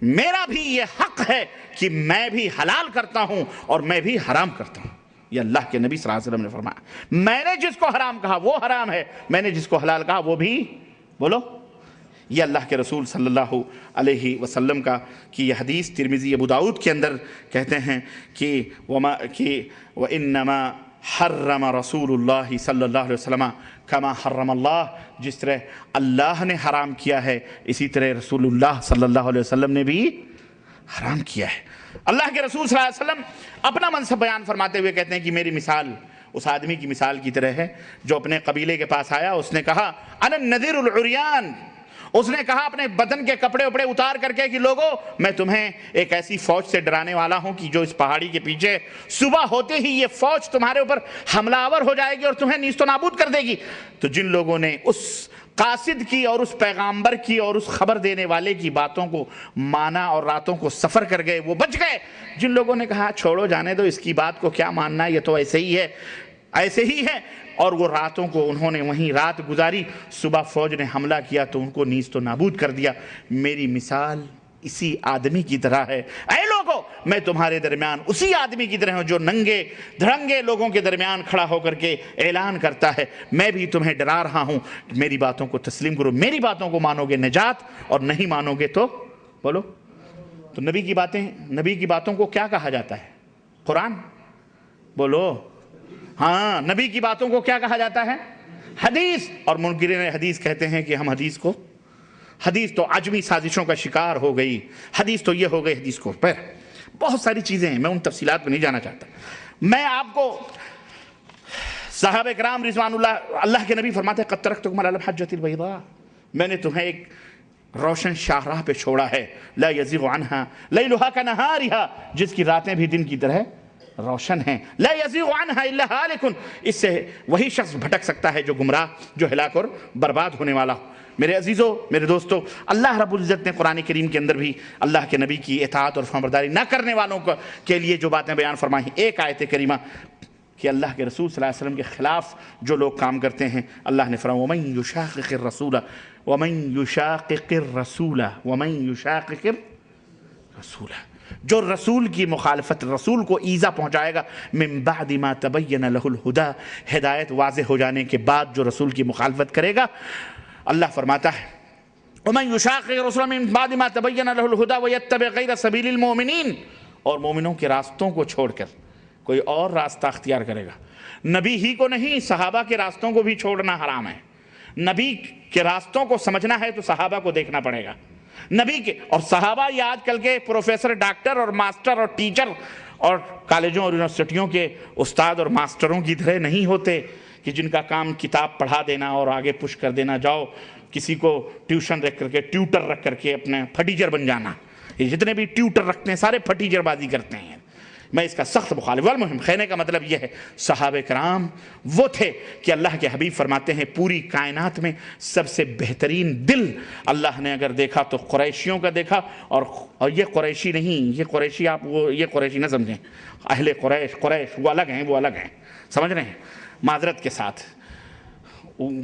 میرا بھی یہ حق ہے کہ میں بھی حلال کرتا ہوں اور میں بھی حرام کرتا ہوں۔ یہ اللہ کے نبی صلی اللہ علیہ وسلم نے فرمایا، میں نے جس کو حرام کہا وہ حرام ہے، میں نے جس کو حلال کہا وہ بھی بولو۔ یہ اللہ کے رسول صلی اللہ علیہ وسلم کا کہ یہ حدیث ترمذی ابو داؤد کے اندر کہتے ہیں کہ وَإِنَّمَا حَرَّمَ رَسُولُ اللَّهِ صلی اللہ علیہ وسلم كَمَا حَرَّمَ اللَّهِ، جس طرح اللہ نے حرام کیا ہے اسی طرح رسول اللہ صلی اللہ علیہ وسلم نے بھی حرام کیا ہے۔ اللہ کے رسول صلی اللہ علیہ وسلم اپنا منصب بیان فرماتے ہوئے کہتے ہیں کہ میری مثال اس آدمی کی مثال کی طرح ہے جو اپنے قبیلے کے پاس آیا، اس نے کہا انا النذیر العریان، اس نے کہا اپنے بدن کے کپڑے اپڑے اتار کر کے کہ لوگوں میں تمہیں ایک ایسی فوج سے ڈرانے والا ہوں کہ جو اس پہاڑی کے پیچھے صبح ہوتے ہی یہ فوج تمہارے اوپر حملہ آور ہو جائے گی اور تمہیں نیست و نابود کر دے گی۔ تو جن لوگوں نے اس قاصد کی اور اس پیغامبر کی اور اس خبر دینے والے کی باتوں کو مانا اور راتوں کو سفر کر گئے وہ بچ گئے۔ جن لوگوں نے کہا چھوڑو جانے دو، اس کی بات کو کیا ماننا، یہ تو ایسے ہی ہے اور وہ راتوں کو انہوں نے وہیں رات گزاری، صبح فوج نے حملہ کیا تو ان کو نیست و نابود کر دیا۔ میری مثال اسی آدمی کی طرح ہے۔ اے لوگوں میں تمہارے درمیان اسی آدمی کی طرح ہوں جو ننگے دھڑنگے لوگوں کے درمیان کھڑا ہو کر کے اعلان کرتا ہے میں بھی تمہیں ڈرا رہا ہوں، میری باتوں کو تسلیم کرو، میری باتوں کو مانو گے نجات اور نہیں مانو گے تو بولو۔ تو نبی کی باتوں کو کیا کہا جاتا ہے؟ قرآن بولو۔ ہاں، نبی کی باتوں کو کیا کہا جاتا ہے؟ حدیث۔ اور منکرین حدیث کہتے ہیں کہ ہم حدیث تو عجمی سازشوں کا شکار ہو گئی، حدیث تو یہ ہو گئی، حدیث کو پر بہت ساری چیزیں ہیں، میں ان تفصیلات میں نہیں جانا چاہتا۔ میں آپ کو صحابہ کرام رضوان اللہ کے نبی فرماتے ہیں قد ترکتکم علی الحجۃ البیضاء، میں نے تمہیں ایک روشن شاہراہ پہ چھوڑا ہے، لا یزیغ عنہا لیلھا کنہارھا، جس کی راتیں بھی دن کی طرح روشن ہیں، لا یزیغ عنہا الا ہالک، اس سے وہی شخص بھٹک سکتا ہے جو گمراہ، جو ہلاک اور برباد ہونے والا ہو۔ میرے عزیزو، میرے دوستو، اللہ رب العزت نے قرآن کریم کے اندر بھی اللہ کے نبی کی اطاعت اور فرمانبرداری نہ کرنے والوں کے لیے جو باتیں بیان فرمائی ہیں، ایک آیت کریمہ کہ اللہ کے رسول صلی اللہ علیہ وسلم کے خلاف جو لوگ کام کرتے ہیں، اللہ نے فرمایا وَمَن يُشَاقِقِ الرَّسُولَ وَمَن يُشَاقِقِ الرَّسُولَ وَمَن يُشَاقِقِ الرَّسُولَ، جو رسول کی مخالفت، رسول کو ایذا پہنچائے گا، من بعد ما تبین لہ الہدی، ہدایت واضح ہو جانے کے بعد جو رسول کی مخالفت کرے گا، اللہ فرماتا ہے وَمَن يُشَاقِقِ الرَّسُولَ مِن بَعْدِ مَا تَبَيَّنَ لَهُ الْهُدَى وَيَتَّبِعْ غَيْرَ سَبِيلِ الْمُؤْمِنِينَ، اور مومنوں کے راستوں کو چھوڑ کر کوئی اور راستہ اختیار کرے گا۔ نبی ہی کو نہیں، صحابہ کے راستوں کو بھی چھوڑنا حرام ہے۔ نبی کے راستوں کو سمجھنا ہے تو صحابہ کو دیکھنا پڑے گا۔ نبی کے اور صحابہ یہ آج کل کے پروفیسر، ڈاکٹر اور ماسٹر اور ٹیچر اور کالجوں اور یونیورسٹیوں کے استاد اور ماسٹروں کی طرح نہیں ہوتے کہ جن کا کام کتاب پڑھا دینا اور آگے پش کر دینا، جاؤ کسی کو ٹیوشن رکھ کر کے، ٹیوٹر رکھ کر کے اپنے پھٹیچر بن جانا، یہ جتنے بھی ٹیوٹر رکھتے ہیں سارے پھٹیچر بازی کرتے ہیں، میں اس کا سخت مخالف۔ والمہم کہنے کا مطلب یہ ہے صحابہ کرام وہ تھے کہ اللہ کے حبیب فرماتے ہیں پوری کائنات میں سب سے بہترین دل اللہ نے اگر دیکھا تو قریشیوں کا دیکھا، اور یہ قریشی نہیں، یہ قریشی آپ یہ قریشی نہ سمجھیں، اہل قریش وہ الگ ہیں، وہ الگ ہیں، سمجھ رہے ہیں، معذرت کے ساتھ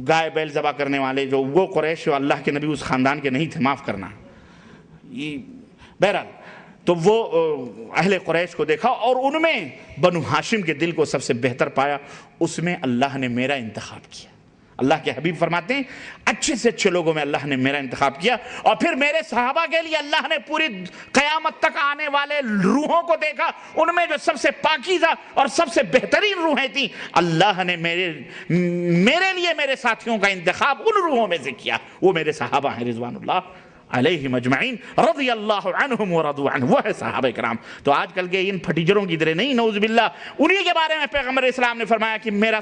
گائے بیل ذبح کرنے والے جو وہ قریش، اللہ کے نبی اس خاندان کے نہیں تھے، معاف کرنا، یہ بہرحال تو وہ اہل قریش کو دیکھا اور ان میں بنو ہاشم کے دل کو سب سے بہتر پایا، اس میں اللہ نے میرا انتخاب کیا۔ اللہ کے حبیب فرماتے ہیں اچھے سے اچھے لوگوں میں اللہ نے میرا انتخاب کیا، اور پھر میرے صحابہ کے لیے اللہ نے پوری قیامت تک آنے والے روحوں کو دیکھا، ان میں جو سب سے پاکیزہ اور سب سے بہترین روحیں تھیں، اللہ نے میرے لیے میرے ساتھیوں کا انتخاب ان روحوں میں سے کیا، وہ میرے صحابہ ہیں رضوان اللہ علیہم اجمعین رضی اللہ عنہم ورضوا عنہ، وہ ہے صحابہ کرام۔ تو آج کل کے ان پھٹیجروں کی طرح نہیں، نعوذ باللہ، انہی کے بارے میں پیغمبر اسلام نے فرمایا کہ میرا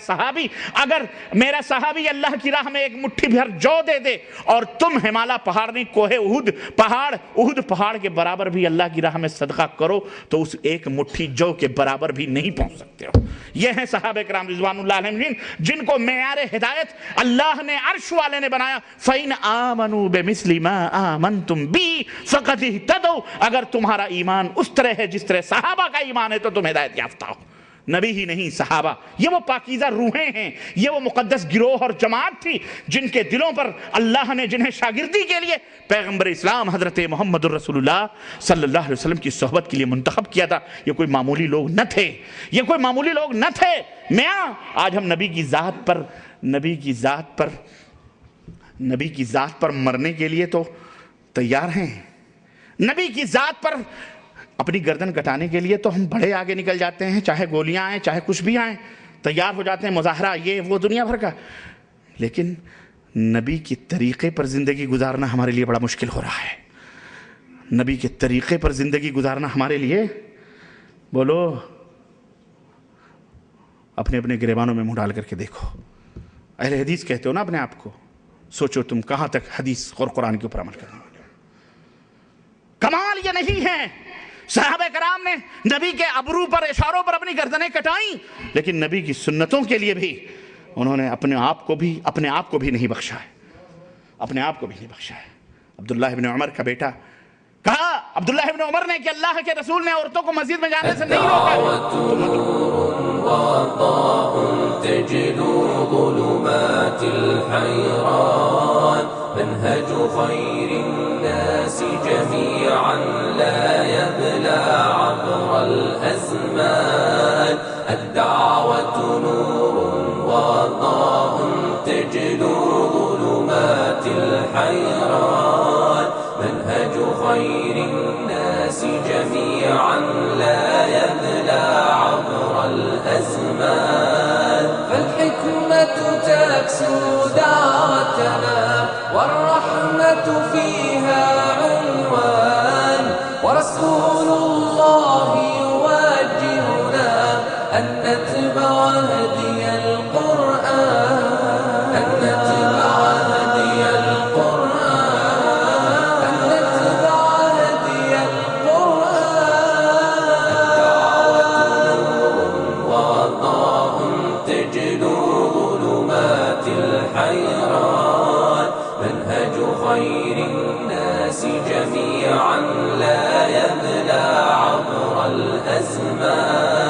صحابی اللہ کی راہ میں ایک مٹھی بھر جو دے دے، اور تم ہمالا پہاڑ نہیں، کوہ احد پہاڑ کے برابر بھی اللہ کی راہ میں صدقہ کرو تو اس ایک مٹھی جو کے برابر بھی نہیں پہنچ سکتے ہو۔ یہ ہیں صحابہ کرام رضوان اللہ علیہم جن کو معیار ہدایت اللہ نے عرش والے نے بنایا۔ فَإِنْ آمَنُوا بِمِثْلِ مَا آمَنْتُمْ بِهِ فَقَدْ اهْتَدَوْا، اگر تمہارا ایمان اس طرح ہے جس طرح صحابہ کا ایمان ہے تو تم ہدایت یافتہ ہو۔ نبی ہی نہیں، صحابہ یہ وہ پاکیزہ روحیں ہیں، یہ وہ مقدس گروہ اور جماعت تھی جن کے دلوں پر اللہ نے جنہیں شاگردی کے لیے پیغمبر اسلام حضرت محمد الرسول اللہ صلی اللہ علیہ وسلم کی صحبت کے لیے منتخب کیا تھا۔ یہ کوئی معمولی لوگ نہ تھے، یہ کوئی معمولی لوگ نہ تھے۔ میاں آج ہم نبی کی ذات پر مرنے کے لیے تو تیار ہیں، نبی کی ذات پر اپنی گردن کٹانے کے لیے تو ہم بڑے آگے نکل جاتے ہیں، چاہے گولیاں آئیں چاہے کچھ بھی آئیں، تیار ہو جاتے ہیں، مظاہرہ یہ وہ دنیا بھر کا، لیکن نبی کے طریقے پر زندگی گزارنا ہمارے لیے بڑا مشکل ہو رہا ہے۔ نبی کے طریقے پر زندگی گزارنا ہمارے لیے، بولو اپنے اپنے گریبانوں میں منہ ڈال کر کے دیکھو، اہل حدیث کہتے ہو نا اپنے آپ کو، سوچو تم کہاں تک حدیث اور قرآن کے اوپر عمل کرنے والے ہو۔ کمال یہ نہیں ہے صحابہ کرام نے نبی کے ابرو پر اشاروں پر اپنی گردنیں کٹائیں، لیکن نبی کی سنتوں کے لیے بھی انہوں نے اپنے آپ کو بھی نہیں بخشا ہے، اپنے آپ کو بھی نہیں بخشا ہے۔ عبداللہ ابن عمر کا بیٹا کہا، عبداللہ ابن عمر نے کہ اللہ کے رسول نے عورتوں کو مسجد میں جانے سے نہیں روکا۔ منهج خير الناس جميعا لا يبلى عبر الأزمان، الدعوة نور وضاء تجلو ظلمات الحيران، منهج خير الناس جميعا لا يبلى عبر الأزمان، فالحكمة تكسو دعوتنا والرحمة فيها عنوان، ورسول الله يوجهنا أن نتبع هدي القرآن، أن نتبع هدي القرآن، أن نتبع هدي القرآن، الدعوة نور وضاء تجلو ظلمات الحيران، منهج خير الناس جميعا لا يبلى عبر الأزمان.